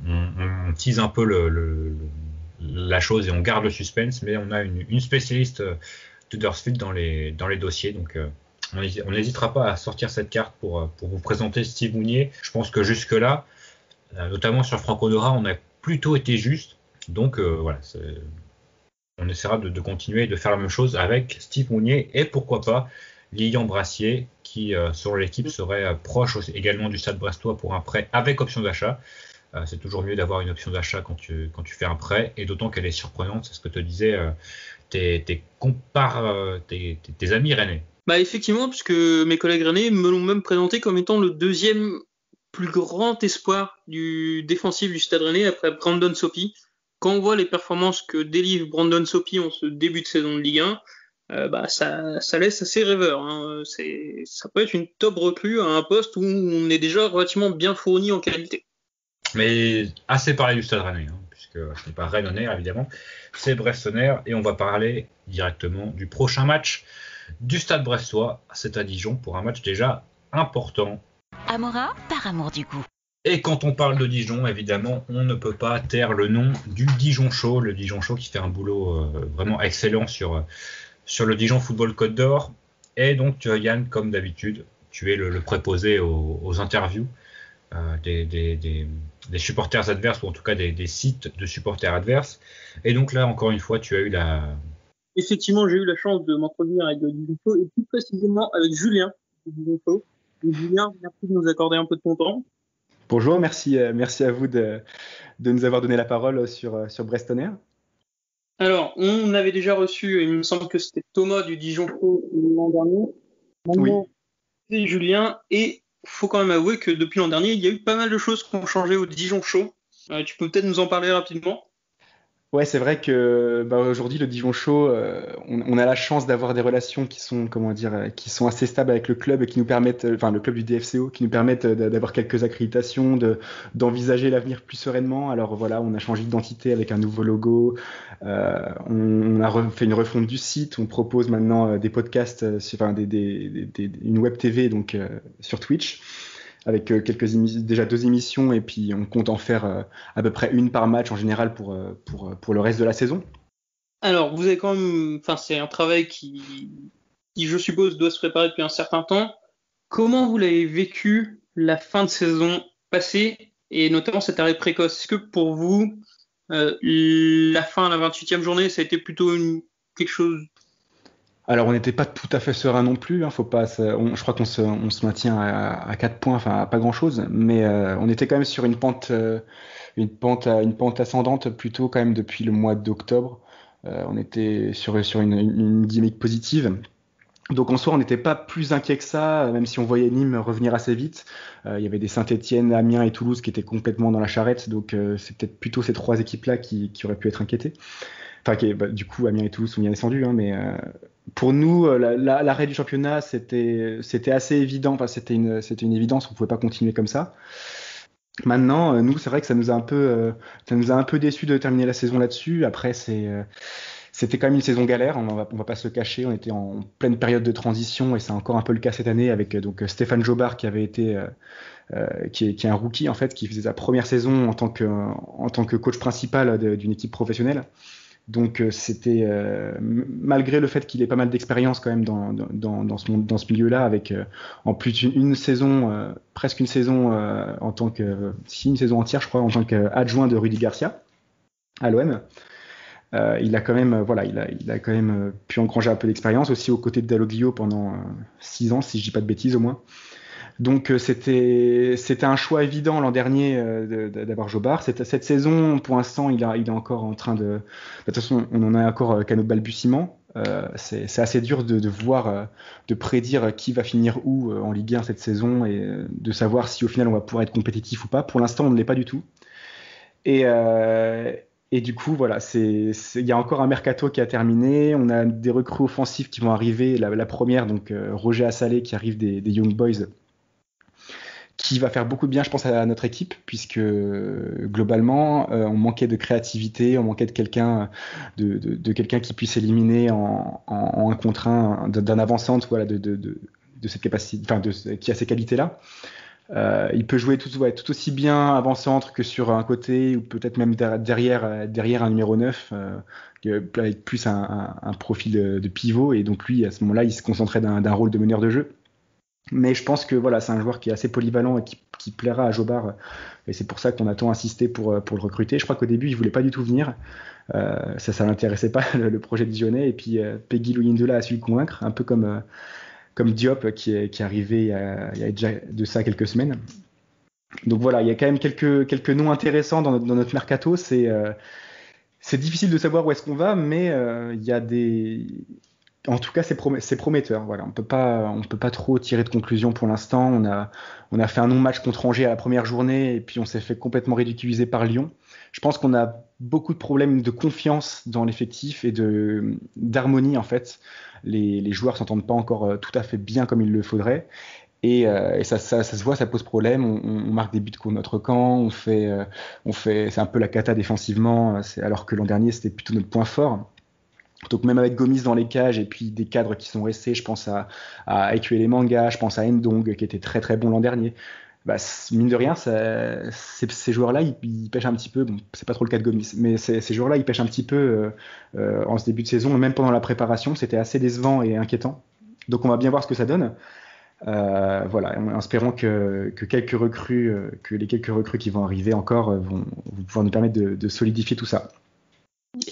on tease un peu la chose et on garde le suspense, mais on a une spécialiste d'Huddersfield dans les dossiers, donc on n'hésitera pas à sortir cette carte pour vous présenter Steve Mounier. Je pense que jusque-là, notamment sur Franck Honora, on a plutôt été juste, donc voilà, on essaiera de continuer et de faire la même chose avec Steve Mounier et pourquoi pas Lilian Brassier, qui sur l'équipe serait proche également du Stade Brestois pour un prêt avec option d'achat. C'est toujours mieux d'avoir une option d'achat quand tu fais un prêt, et d'autant qu'elle est surprenante, c'est ce que te disaient tes amis rennais. Effectivement, puisque mes collègues rennais me l'ont même présenté comme étant le deuxième plus grand espoir du défensif du Stade Rennais après Brandon Sopi. Quand on voit les performances que délivre Brandon Sopi en ce début de saison de Ligue 1, ça laisse assez rêveur. Hein. Ça peut être une top recrue à un poste où on est déjà relativement bien fourni en qualité. Mais assez parlé du Stade Rennais, hein, puisque ce n'est pas Rennes-Honner évidemment, c'est Brest-Honner, et on va parler directement du prochain match du Stade brestois. C'est à Dijon pour un match déjà important. Amora, par amour du goût. Et quand on parle de Dijon, évidemment, on ne peut pas taire le nom du Dijon Show, le Dijon Show qui fait un boulot vraiment excellent sur le Dijon Football Côte d'Or. Et donc, Yann, comme d'habitude, tu es le préposé aux interviews des supporters adverses, ou en tout cas des sites de supporters adverses. Et donc là, encore une fois, tu as eu Effectivement, j'ai eu la chance de m'introduire avec le Dijon Show, et plus précisément avec Julien du Dijon Show. Et Julien, merci de nous accorder un peu de ton temps. Bonjour, merci à vous de nous avoir donné la parole sur Brest-Honner. Alors, on avait déjà reçu, il me semble que c'était Thomas du Dijon Show l'an dernier. Maintenant, c'est Julien, et faut quand même avouer que depuis l'an dernier, il y a eu pas mal de choses qui ont changé au Dijon Show. Tu peux peut-être nous en parler rapidement? Ouais, c'est vrai que aujourd'hui le Dijon Show, on a la chance d'avoir des relations qui sont qui sont assez stables avec le club et qui nous permettent, le club du DFCO, qui nous permettent d'avoir quelques accréditations, d'envisager l'avenir plus sereinement. Alors voilà, on a changé d'identité avec un nouveau logo, on a fait une refonte du site, on propose maintenant des podcasts, une web TV donc sur Twitch, avec déjà 2 émissions, et puis on compte en faire à peu près une par match en général pour le reste de la saison. Alors, vous avez quand même, c'est un travail qui, je suppose, doit se préparer depuis un certain temps. Comment vous l'avez vécu la fin de saison passée, et notamment cet arrêt précoce? Est-ce que pour vous, la fin, la 28e journée, ça a été plutôt quelque chose? Alors, on n'était pas tout à fait serein non plus, hein, je crois qu'on se maintient à 4 points, enfin pas grand-chose, mais on était quand même sur une pente ascendante plutôt quand même depuis le mois d'octobre. On était sur une dynamique positive. Donc en soi, on n'était pas plus inquiet que ça, même si on voyait Nîmes revenir assez vite. Il y avait des Saint-Étienne, Amiens et Toulouse qui étaient complètement dans la charrette, donc c'est peut-être plutôt ces 3 équipes-là qui auraient pu être inquiétées. Enfin, du coup, Amiens et Toulouse sont bien descendus, hein, mais pour nous, l'arrêt du championnat, c'était assez évident. Enfin, c'était une évidence. On pouvait pas continuer comme ça. Maintenant, nous, c'est vrai que ça nous a un peu déçus de terminer la saison là-dessus. Après, c'était quand même une saison galère. On va pas se le cacher. On était en pleine période de transition, et c'est encore un peu le cas cette année avec donc Stéphane Jobard qui avait été qui est un rookie en fait, qui faisait sa première saison en tant que coach principal d'une équipe professionnelle. Donc c'était malgré le fait qu'il ait pas mal d'expérience quand même dans ce milieu-là, avec en plus une saison, presque une saison une saison entière je crois, en tant qu'adjoint de Rudy Garcia à l'OM. Il a quand même pu engranger un peu d'expérience aussi aux côtés de Dalloglio pendant 6 ans, si je dis pas de bêtises au moins. Donc c'était un choix évident l'an dernier d'avoir Jobard. Cette saison, pour l'instant, il est encore en train de toute façon, on en a encore qu'à nos balbutiements. C'est assez dur de voir, de prédire qui va finir où en Ligue 1 cette saison, et de savoir si au final on va pouvoir être compétitif ou pas. Pour l'instant, on ne l'est pas du tout. Et du coup, voilà, il y a encore un mercato qui a terminé. On a des recrues offensives qui vont arriver. La première, donc Roger Assalé, qui arrive des Young Boys, qui va faire beaucoup de bien, je pense, à notre équipe, puisque globalement, on manquait de créativité, on manquait de quelqu'un qui puisse éliminer en 1 contre 1 d'un avant-centre, voilà, de cette capacité, qui a ces qualités-là. Il peut jouer tout aussi bien avant-centre que sur un côté, ou peut-être même derrière un numéro 9, avec plus un profil de pivot, et donc lui, à ce moment-là, il se concentrait d'un rôle de meneur de jeu. Mais je pense que voilà, c'est un joueur qui est assez polyvalent et qui plaira à Jobard, et c'est pour ça qu'on a tant insisté pour le recruter. Je crois qu'au début, il voulait pas du tout venir. Ça l'intéressait pas, le projet de Dijonais, et puis Peggy Luyindela a su le convaincre, un peu comme Diop qui est arrivé il y a déjà de ça quelques semaines. Donc voilà, il y a quand même quelques noms intéressants dans notre mercato. C'est difficile de savoir où est-ce qu'on va, mais il y a En tout cas, c'est prometteur. Voilà, on peut pas trop tirer de conclusion pour l'instant. On a fait un non-match contre Angers à la première journée et puis on s'est fait complètement ridiculiser par Lyon. Je pense qu'on a beaucoup de problèmes de confiance dans l'effectif et d'harmonie en fait. Les joueurs s'entendent pas encore tout à fait bien comme il le faudrait. Et ça se voit, ça pose problème. On marque des buts contre notre camp. C'est un peu la cata défensivement, alors que l'an dernier c'était plutôt notre point fort. Donc même avec Gomis dans les cages et puis des cadres qui sont restés, je pense à Ekuele Manga, je pense à Ndong qui était très très bon l'an dernier. Bah, mine de rien, ces joueurs-là, ils pêchent un petit peu. Bon, c'est pas trop le cas de Gomis, mais ces joueurs-là, ils pêchent un petit peu en ce début de saison, même pendant la préparation, c'était assez décevant et inquiétant. Donc on va bien voir ce que ça donne. Voilà, en espérant que les quelques recrues qui vont arriver encore vont pouvoir nous permettre de solidifier tout ça.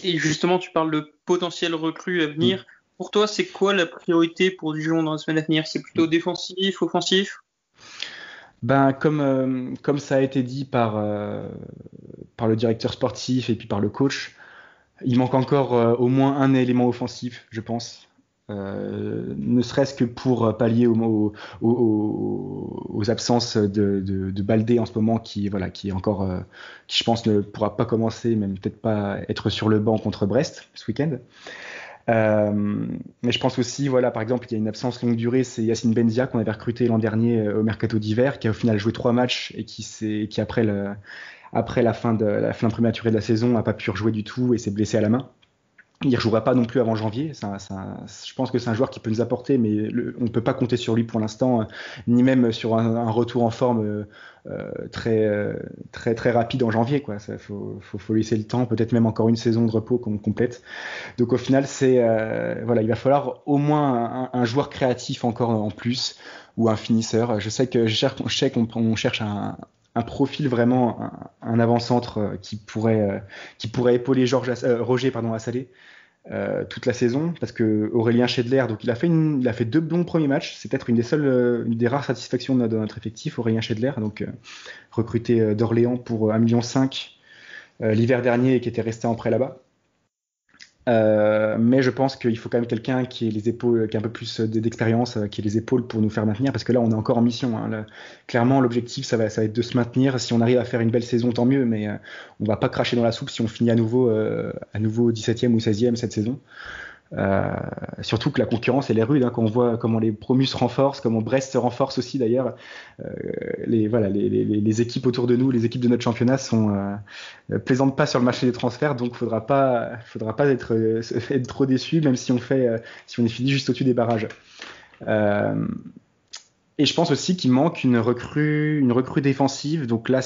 Et justement, tu parles de potentiel recrue à venir. Pour toi, c'est quoi la priorité pour Dijon dans la semaine à venir? C'est plutôt défensif, offensif? Ben, comme ça a été dit par le directeur sportif et puis par le coach, il manque encore au moins un élément offensif, je pense. Ne serait-ce que pour pallier aux absences de Baldé en ce moment qui est encore qui je pense ne pourra pas commencer, même peut-être pas être sur le banc contre Brest ce week-end. Mais je pense aussi, voilà, par exemple, il y a une absence longue durée, c'est Yacine Benzia qu'on avait recruté l'an dernier au mercato d'hiver, qui a au final joué 3 matchs et qui après la fin prématurée de la saison a pas pu rejouer du tout et s'est blessé à la main. Il ne rejouera pas non plus avant janvier. Je pense que c'est un joueur qui peut nous apporter, mais on ne peut pas compter sur lui pour l'instant, ni même sur un retour en forme très, très, très rapide en janvier, quoi. Faut laisser le temps, peut-être même encore une saison de repos complète. Donc au final, voilà, il va falloir au moins un joueur créatif encore en plus ou un finisseur. Je sais qu'on cherche un profil vraiment, un avant-centre qui pourrait épauler Roger Assalé toute la saison, parce que Aurélien Schedler, donc il a fait 2 bons premiers matchs. C'est peut-être une des rares satisfactions de notre effectif, Aurélien Schedler, donc recruté d'Orléans pour 1,5 million l'hiver dernier et qui était resté en prêt là-bas. Mais je pense qu'il faut quand même quelqu'un qui ait les épaules, qui a un peu plus d'expérience, qui ait les épaules pour nous faire maintenir, parce que là on est encore en mission, hein. Là, clairement l'objectif ça va être de se maintenir. Si on arrive à faire une belle saison, tant mieux, mais on va pas cracher dans la soupe si on finit à nouveau 17e ou 16e cette saison. Surtout que la concurrence elle est rude, hein, quand on voit comment les promus se renforcent, comment Brest se renforce aussi d'ailleurs. Les équipes autour de nous, les équipes de notre championnat plaisantent pas sur le marché des transferts, donc faudra pas être trop déçu, même si on est fini juste au-dessus des barrages. Et je pense aussi qu'il manque une recrue défensive. Donc là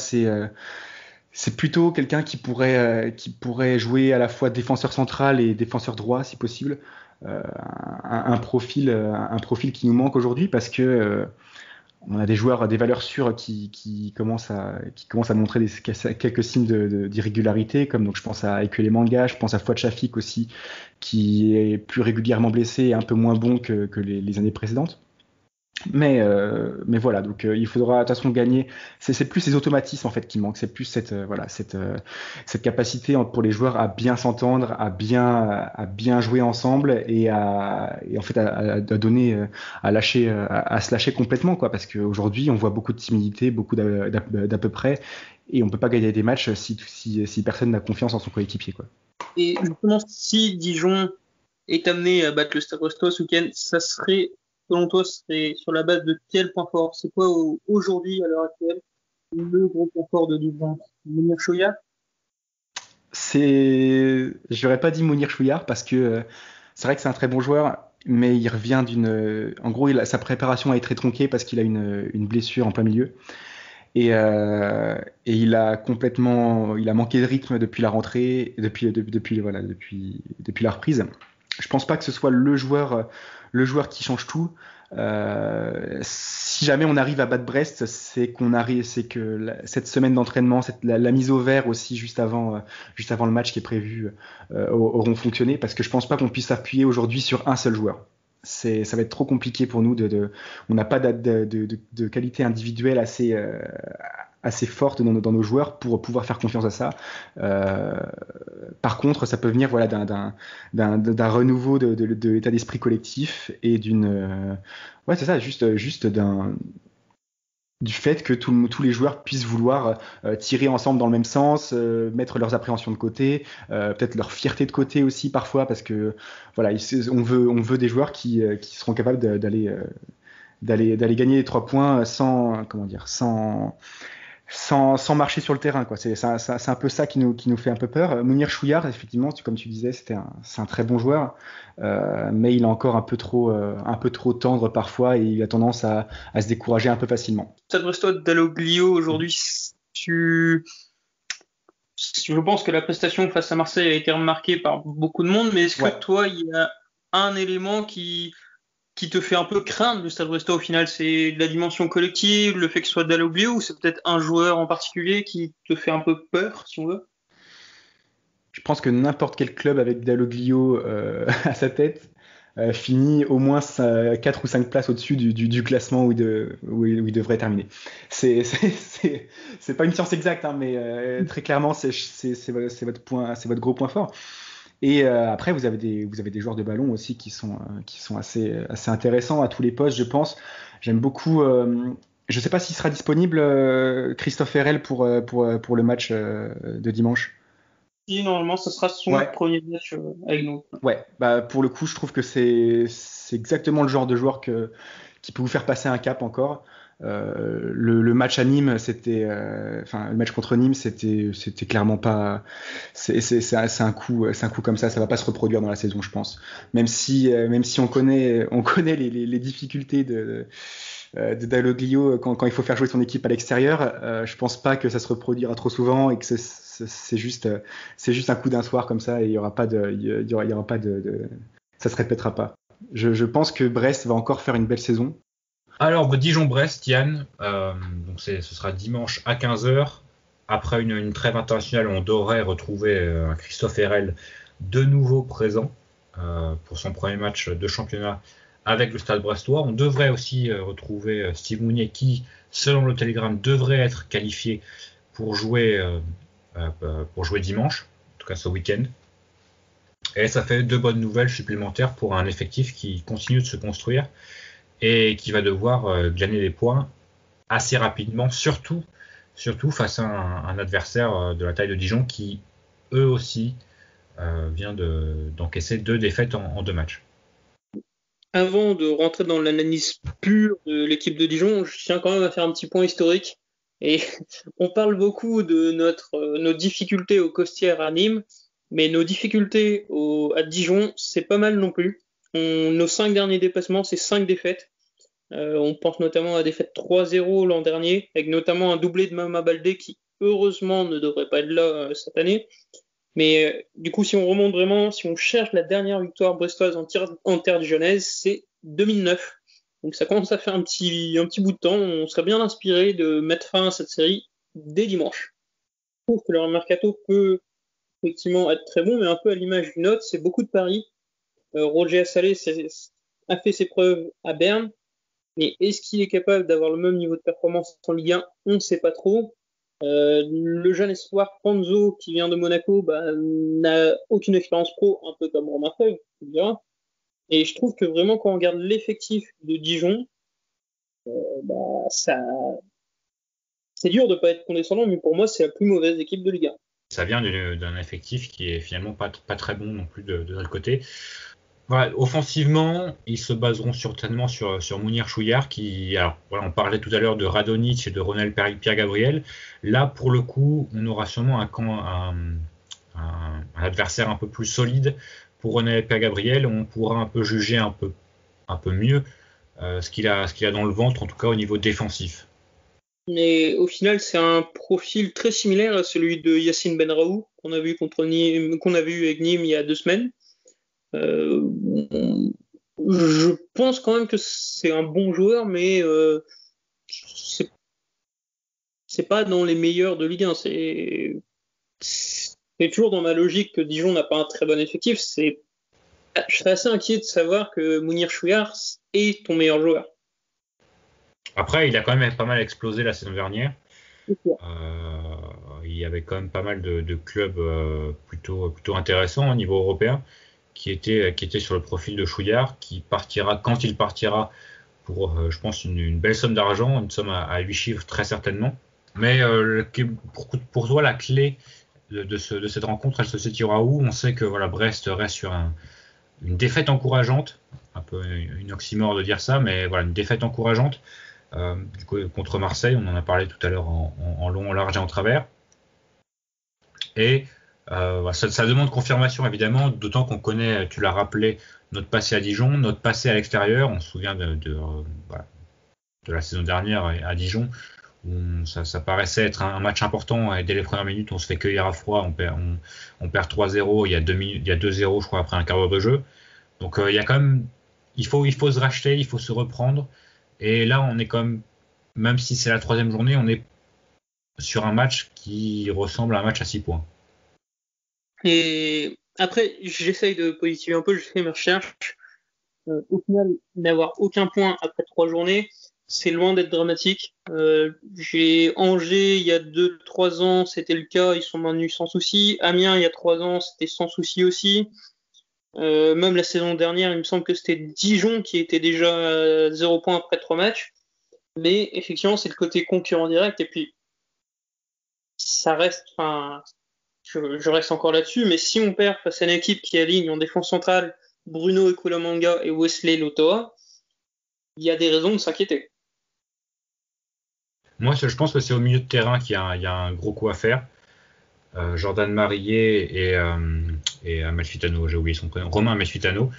c'est plutôt quelqu'un qui pourrait jouer à la fois défenseur central et défenseur droit si possible. Un profil qui nous manque aujourd'hui parce que on a des joueurs, des valeurs sûres qui commencent à montrer quelques signes d'irrégularité, comme donc je pense à Ekuele Manga, je pense à Fouad Chafik aussi, qui est plus régulièrement blessé et un peu moins bon que les années précédentes. Mais voilà, donc il faudra de toute façon gagner. C'est plus ces automatismes en fait qui manquent. C'est plus cette capacité pour les joueurs à bien s'entendre, à bien jouer ensemble et en fait à donner, à se lâcher complètement, quoi. Parce qu'aujourd'hui on voit beaucoup de timidité, beaucoup d'à peu près, et on peut pas gagner des matchs si personne n'a confiance en son coéquipier, quoi. Et justement, si Dijon est amené à battre le Stade Brestois ce week-end, ça serait, selon toi, serait sur la base de quel point fort? C'est quoi aujourd'hui, à l'heure actuelle, le gros point fort de Dijon? Mounir Chouillard? J'aurais pas dit Mounir Chouillard parce que c'est vrai que c'est un très bon joueur, mais il revient en gros, sa préparation a été tronquée parce qu'il a une blessure en plein milieu. Et il a manqué de rythme depuis la rentrée, depuis la reprise. Je pense pas que ce soit le joueur qui change tout. Si jamais on arrive à battre Brest, c'est que cette semaine d'entraînement, la mise au vert aussi juste avant le match qui est prévu auront fonctionné, parce que je pense pas qu'on puisse s'appuyer aujourd'hui sur un seul joueur. ça va être trop compliqué pour nous. On n'a pas de qualité individuelle assez forte dans nos joueurs pour pouvoir faire confiance à ça. Par contre, ça peut venir voilà, d'un renouveau de l'état d'esprit collectif et ouais, c'est ça, juste du fait que tous les joueurs puissent vouloir tirer ensemble dans le même sens, mettre leurs appréhensions de côté, peut-être leur fierté de côté aussi parfois, parce que voilà, on veut des joueurs qui seront capables d'aller gagner les 3 points sans marcher sur le terrain, quoi. C'est un peu ça qui nous fait un peu peur. Mounir Chouillard, effectivement, comme tu disais, c'est un très bon joueur, mais il est encore un peu trop tendre parfois et il a tendance à se décourager un peu facilement. Stade Brestois Dalloglio aujourd'hui, je pense que la prestation face à Marseille a été remarquée par beaucoup de monde, mais est-ce que toi, il y a un élément qui te fait un peu craindre le Stade Brestois au final? C'est la dimension collective, le fait que ce soit Dalloglio, ou c'est peut-être un joueur en particulier qui te fait un peu peur, si on veut? Je pense que n'importe quel club avec Dalloglio à sa tête finit au moins 4 ou 5 places au-dessus du classement où il devrait terminer. C'est pas une science exacte, hein, mais très clairement, c'est votre gros point fort. Et après, vous avez des joueurs de ballon aussi qui sont assez intéressants à tous les postes, je pense. J'aime beaucoup. Je sais pas s'il sera disponible, Christophe Herrel pour le match de dimanche. Si, normalement, ce sera son premier match avec nous. Ouais, bah pour le coup, je trouve que c'est exactement le genre de joueur qui peut vous faire passer un cap encore. Le match à Nîmes, le match contre Nîmes, c'était clairement pas. C'est un coup comme ça va pas se reproduire dans la saison, je pense. Même si on connaît les difficultés de Dalloglio quand il faut faire jouer son équipe à l'extérieur, je pense pas que ça se reproduira trop souvent et que c'est juste un coup d'un soir comme ça et il y aura pas de ça se répétera pas. Je pense que Brest va encore faire une belle saison. Alors, Dijon-Brest, Yann, donc ce sera dimanche à 15h. Après une trêve internationale, on devrait retrouver Christophe Herrel de nouveau présent pour son premier match de championnat avec le Stade Brestois. On devrait aussi retrouver Steve Mounier qui, selon le Télégramme, devrait être qualifié pour jouer dimanche, en tout cas ce week-end. Et ça fait 2 bonnes nouvelles supplémentaires pour un effectif qui continue de se construire et qui va devoir gagner des points assez rapidement, surtout face à un adversaire de la taille de Dijon qui, eux aussi, vient d'encaisser 2 défaites en 2 matchs. Avant de rentrer dans l'analyse pure de l'équipe de Dijon, je tiens quand même à faire un petit point historique. Et on parle beaucoup de nos difficultés au Costières à Nîmes, mais nos difficultés à Dijon, c'est pas mal non plus. Nos 5 derniers déplacements, c'est 5 défaites. On pense notamment à la défaite 3-0 l'an dernier, avec notamment un doublé de Mama Baldé qui, heureusement, ne devrait pas être là cette année. Mais du coup, si on remonte vraiment, si on cherche la dernière victoire brestoise en terre dijonnaise, c'est 2009. Donc ça commence à faire un petit bout de temps. On serait bien inspiré de mettre fin à cette série dès dimanche. Je trouve que leur mercato peut effectivement être très bon, mais un peu à l'image du nôtre, c'est beaucoup de paris. Roger Assalé a fait ses preuves à Berne, mais est-ce qu'il est capable d'avoir le même niveau de performance en Ligue 1? On ne sait pas trop. Le jeune espoir Panzo qui vient de Monaco n'a aucune expérience pro, un peu comme Romain Feuille, et je trouve que vraiment quand on regarde l'effectif de Dijon, c'est dur de pas être condescendant, mais pour moi c'est la plus mauvaise équipe de Ligue 1. Ça vient d'un effectif qui est finalement pas très bon non plus de l'autre côté. Voilà, offensivement, ils se baseront certainement sur Mounir Chouillard on parlait tout à l'heure de Radonjic et de Ronald Pierre-Gabriel. Là, pour le coup, on aura sûrement un adversaire un peu plus solide pour Ronald Pierre-Gabriel. On pourra un peu juger un peu mieux ce qu'il a dans le ventre, en tout cas au niveau défensif. Mais au final, c'est un profil très similaire à celui de Yacine Benraoult qu'on a vu avec Nîmes il y a 2 semaines. Je pense quand même que c'est un bon joueur, mais c'est pas dans les meilleurs de Ligue 1. C'est toujours dans ma logique que Dijon n'a pas un très bon effectif. C'est Je serais assez inquiet de savoir que Mounir Chouillard est ton meilleur joueur. Après, il a quand même pas mal explosé la saison dernière. C'est sûr. Il y avait quand même pas mal de clubs plutôt intéressants au niveau européen qui étaient sur le profil de Chouillard, qui partira quand il partira pour, je pense, une belle somme d'argent, une somme à 8 chiffres très certainement. Mais pour toi, la clé de cette rencontre, elle se situera où? On sait que voilà, Brest reste sur une défaite encourageante, un peu une oxymore de dire ça, mais voilà, une défaite encourageante du coup, contre Marseille. On en a parlé tout à l'heure en long, en large et en travers. Et ça demande confirmation évidemment, d'autant qu'on connaît, tu l'as rappelé, notre passé à Dijon, notre passé à l'extérieur. On se souvient de la saison dernière à Dijon, où ça paraissait être un match important, et dès les premières minutes on se fait cueillir à froid, on perd 3-0, il y a 2-0 je crois après un quart d'heure de jeu. Donc il y a quand même, il faut se racheter, il faut se reprendre, et là on est quand même si c'est la 3e journée, on est sur un match qui ressemble à un match à 6 points. Et après, j'essaye de positiver un peu, je fais mes recherches. Au final, n'avoir aucun point après 3 journées, c'est loin d'être dramatique. J'ai Angers, il y a 2-3 ans, c'était le cas, ils sont maintenus sans souci. Amiens, il y a 3 ans, c'était sans souci aussi. Même la saison dernière, il me semble que c'était Dijon qui était déjà à 0 points après 3 matchs. Mais effectivement, c'est le côté concurrent direct. Et puis, ça reste, enfin, je reste encore là-dessus, mais si on perd face à une équipe qui aligne en défense centrale Bruno Ekulamanga et Wesley Lotoa, il y a des raisons de s'inquiéter. Moi, je pense que c'est au milieu de terrain qu'il y a un gros coup à faire. Jordan Marillet et Amalfitano, j'ai oublié son prénom, Romain Amalfitano.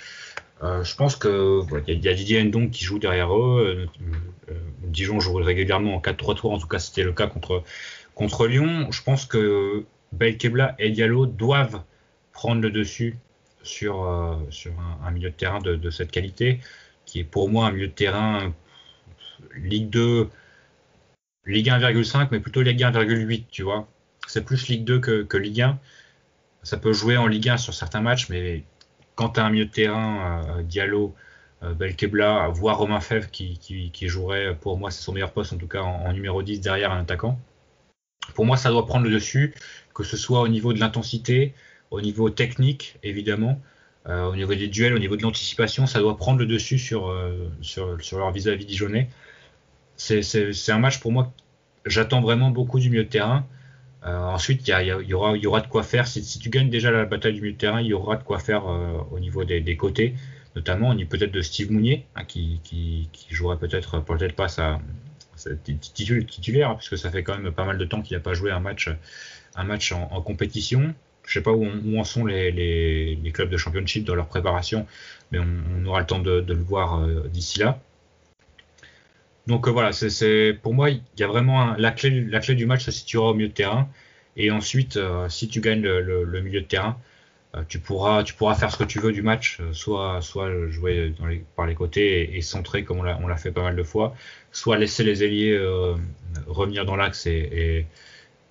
Je pense que il y a Didier Ndong qui joue derrière eux. Dijon joue régulièrement en 4-3-3, en tout cas c'était le cas contre Lyon. Je pense que Belkebla et Diallo doivent prendre le dessus sur un milieu de terrain de cette qualité, qui est pour moi un milieu de terrain Ligue 2, Ligue 1,5, mais plutôt Ligue 1,8, tu vois. C'est plus Ligue 2 que Ligue 1. Ça peut jouer en Ligue 1 sur certains matchs, mais quand tu as un milieu de terrain, Diallo, Belkebla, voire Romain Fèvre qui jouerait, pour moi c'est son meilleur poste en tout cas en numéro 10 derrière un attaquant. Pour moi ça doit prendre le dessus, que ce soit au niveau de l'intensité, au niveau technique évidemment, au niveau des duels, au niveau de l'anticipation, ça doit prendre le dessus sur leur vis-à-vis dijonnais. C'est un match pour moi, j'attends vraiment beaucoup du milieu de terrain. Ensuite, il y aura de quoi faire. Si tu gagnes déjà la bataille du milieu de terrain, il y aura de quoi faire au niveau des côtés, notamment au niveau peut-être de Steve Mounier, qui jouerait peut-être pas sa titulaire, puisque ça fait quand même pas mal de temps qu'il n'a pas joué un match en compétition. Je sais pas où en sont les clubs de championship dans leur préparation, mais on aura le temps de le voir d'ici là. Donc voilà, c'est pour moi, il y a vraiment la clé du match se situera au milieu de terrain. Et ensuite, si tu gagnes le milieu de terrain, tu pourras faire ce que tu veux du match, soit jouer par les côtés et centrer comme on l'a fait pas mal de fois, soit laisser les ailiers revenir dans l'axe et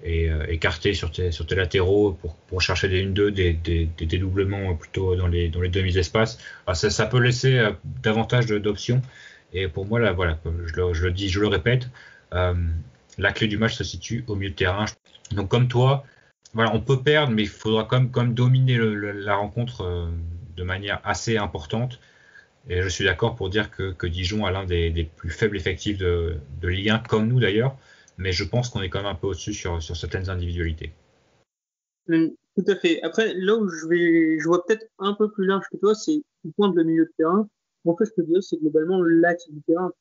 écarter sur tes latéraux pour chercher des 1-2, des dédoublements plutôt dans les demi-espaces. Ça peut laisser davantage d'options. Et pour moi, là, voilà, je le dis, je le répète, la clé du match se situe au milieu de terrain. Donc comme toi, voilà, on peut perdre, mais il faudra quand même dominer la rencontre de manière assez importante. Et je suis d'accord pour dire que Dijon a l'un des plus faibles effectifs de Ligue 1, comme nous d'ailleurs. Mais je pense qu'on est quand même un peu au-dessus sur certaines individualités. Tout à fait. Après, là où je vois peut-être un peu plus large que toi, c'est le point de le milieu de terrain. En fait, je peux dire, c'est globalement l'axe du terrain.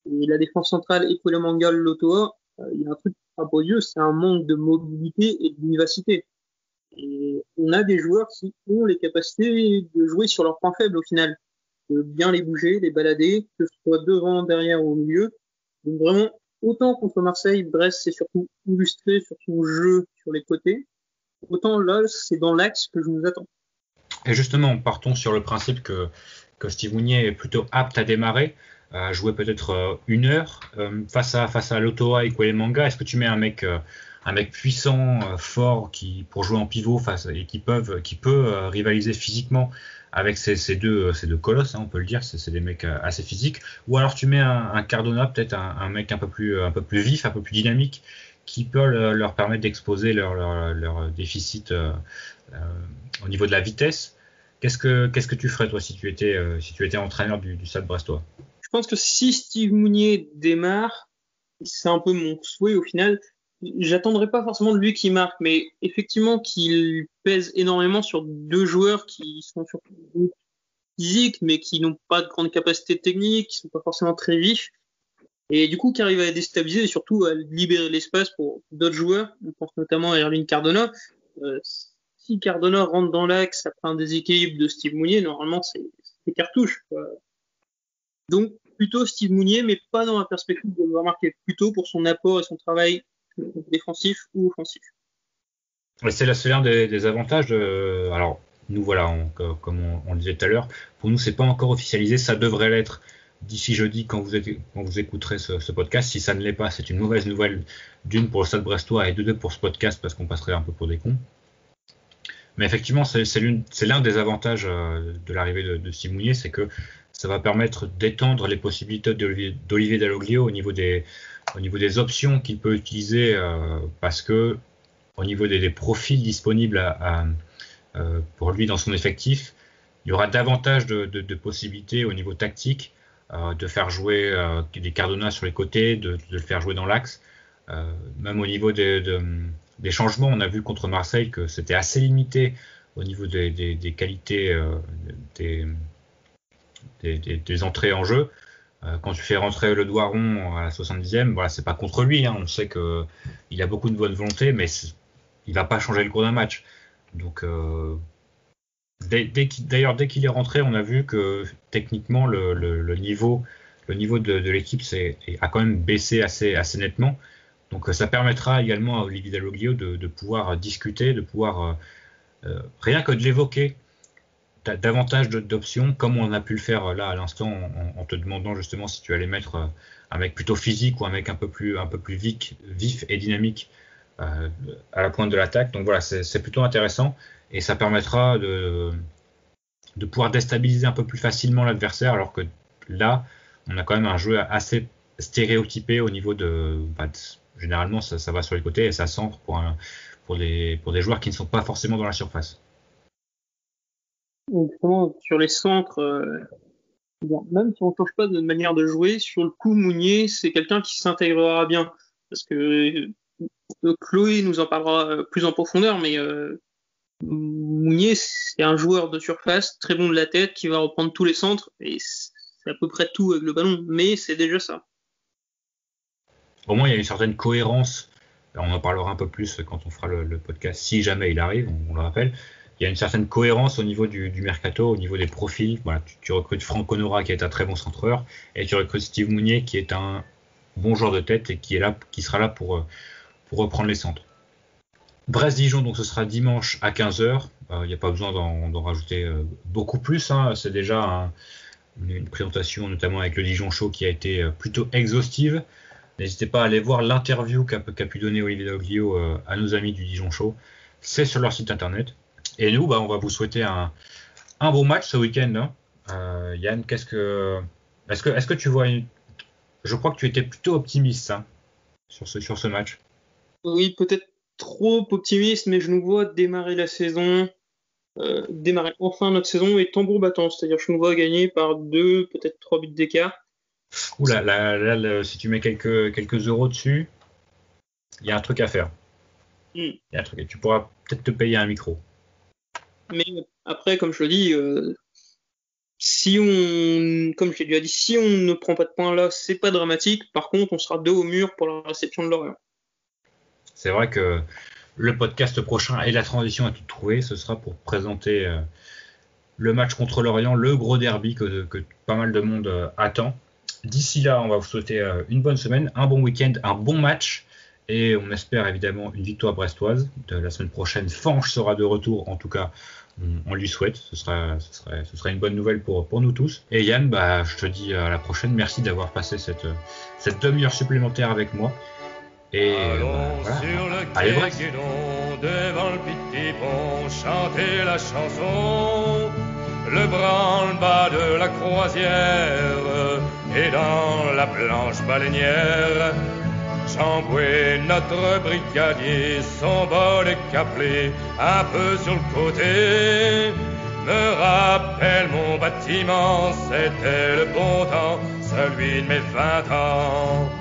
Et la défense centrale, Ekulamanga, Lotoa, il y a un truc à beaux yeux, c'est un manque de mobilité et de vivacité. Et on a des joueurs qui ont les capacités de jouer sur leurs points faibles au final, de bien les bouger, les balader, que ce soit devant, derrière ou au milieu. Donc vraiment, autant contre Marseille, Brest s'est surtout illustré sur son jeu sur les côtés, autant là, c'est dans l'axe que je nous attends. Et justement, partons sur le principe que Steve Mounier est plutôt apte à démarrer, à jouer peut-être 1 heure face à Lotoa et Ekulamanga. Est-ce que tu mets un mec un mec puissant, fort, qui pour jouer en pivot et qui peut rivaliser physiquement avec ces deux colosses, hein, on peut le dire, c'est des mecs assez physiques. Ou alors tu mets un Cardona, peut-être un mec un peu plus vif, un peu plus dynamique, qui peut leur permettre d'exposer leur déficit au niveau de la vitesse. Qu'est-ce que tu ferais toi si tu étais entraîneur du Stade Brestois? Je pense que si Steve Mounier démarre, c'est un peu mon souhait au final. J'attendrai pas forcément de lui qui marque, mais effectivement qu'il pèse énormément sur deux joueurs qui sont surtout physiques, mais qui n'ont pas de grande capacité technique, qui sont pas forcément très vifs, et du coup qui arrivent à déstabiliser et surtout à libérer l'espace pour d'autres joueurs. On pense notamment à Erwin Cardona. Si Cardona rentre dans l'axe après un déséquilibre de Steve Mounier, normalement c'est cartouche, quoi. Donc plutôt Steve Mounier, mais pas dans la perspective de le voir marquer, plutôt pour son apport et son travail défensif ou offensif. C'est l'un des avantages. Alors nous voilà, comme on le disait tout à l'heure, pour nous c'est pas encore officialisé, ça devrait l'être d'ici jeudi quand vous écouterez ce podcast. Si ça ne l'est pas, c'est une mauvaise nouvelle, d'une pour le Stade Brestois et de deux pour ce podcast, parce qu'on passerait un peu pour des cons. Mais effectivement, c'est l'un des avantages de l'arrivée de Steve Mounier, c'est que ça va permettre d'étendre les possibilités d'Olivier Dalloglio au niveau des options qu'il peut utiliser, parce que au niveau des profils disponibles pour lui dans son effectif, il y aura davantage de possibilités au niveau tactique, de faire jouer des Cardona sur les côtés, de le faire jouer dans l'axe. Même au niveau des changements, on a vu contre Marseille que c'était assez limité au niveau des qualités des entrées en jeu. Quand tu fais rentrer le Doiron à la 70e, voilà, c'est pas contre lui, hein, on sait qu'il a beaucoup de bonne volonté, mais il va pas changer le cours d'un match. Donc dès qu'il est rentré, on a vu que techniquement le niveau de l'équipe a quand même baissé assez nettement. Donc ça permettra également à Olivier Dalloglio de pouvoir discuter, de pouvoir rien que de l'évoquer, davantage d'options, comme on a pu le faire là à l'instant en te demandant justement si tu allais mettre un mec plutôt physique ou un mec un peu plus vif et dynamique à la pointe de l'attaque. Donc voilà, c'est plutôt intéressant et ça permettra de pouvoir déstabiliser un peu plus facilement l'adversaire, alors que là on a quand même un jeu assez stéréotypé au niveau généralement ça va sur les côtés et ça centre pour des joueurs qui ne sont pas forcément dans la surface. Justement, sur les centres, même si on ne change pas de manière de jouer, sur le coup, Mounier, c'est quelqu'un qui s'intégrera bien. Parce que Chloé nous en parlera plus en profondeur, mais Mounier, c'est un joueur de surface, très bon de la tête, qui va reprendre tous les centres, et c'est à peu près tout avec le ballon, mais c'est déjà ça. Au moins, il y a une certaine cohérence. On en parlera un peu plus quand on fera le podcast, si jamais il arrive, on le rappelle. Il y a une certaine cohérence au niveau du mercato, au niveau des profils. Voilà, tu recrutes Franck Honora qui est un très bon centreur, et tu recrutes Steve Mounier qui est un bon joueur de tête et qui sera là pour reprendre les centres. Brest-Dijon, donc ce sera dimanche à 15h. Il n'y a pas besoin d'en rajouter beaucoup plus, hein. C'est déjà une présentation notamment avec le Dijon Show qui a été plutôt exhaustive. N'hésitez pas à aller voir l'interview qu'a pu donner Olivier Dalloglio à nos amis du Dijon Show. C'est sur leur site internet. Et nous, on va vous souhaiter un bon match ce week-end, hein. Yann, est-ce que tu vois Je crois que tu étais plutôt optimiste, hein, sur ce match. Oui, peut-être trop optimiste, mais je nous vois démarrer la saison, démarrer enfin notre saison et tambour battant. C'est-à-dire que je nous vois gagner par 2, peut-être 3 buts d'écart. Oula, là, si tu mets quelques euros dessus, il y a un truc à faire. Il y a un truc, tu pourras peut-être te payer un micro. Mais après, comme je le dis, comme je l'ai déjà dit, si on ne prend pas de points là, c'est pas dramatique. Par contre, on sera dos au mur pour la réception de Lorient. C'est vrai que le podcast prochain et la transition à tout trouver, ce sera pour présenter le match contre Lorient, le gros derby que pas mal de monde attend. D'ici là, on va vous souhaiter une bonne semaine, un bon week-end, un bon match. Et on espère évidemment une victoire brestoise. La semaine prochaine, Fanche sera de retour. En tout cas, on lui souhaite. Ce sera une bonne nouvelle pour nous tous. Et Yann, je te dis à la prochaine. Merci d'avoir passé cette demi-heure supplémentaire avec moi. Et Allons voilà. sur le Allez, Brest. guédons devant le petit pont, chanter la chanson, le branle-bas de la croisière, et dans la planche baleinière, Jean-Boué, notre brigadier, son bol est caplé un peu sur le côté, me rappelle mon bâtiment, c'était le bon temps, celui de mes 20 ans.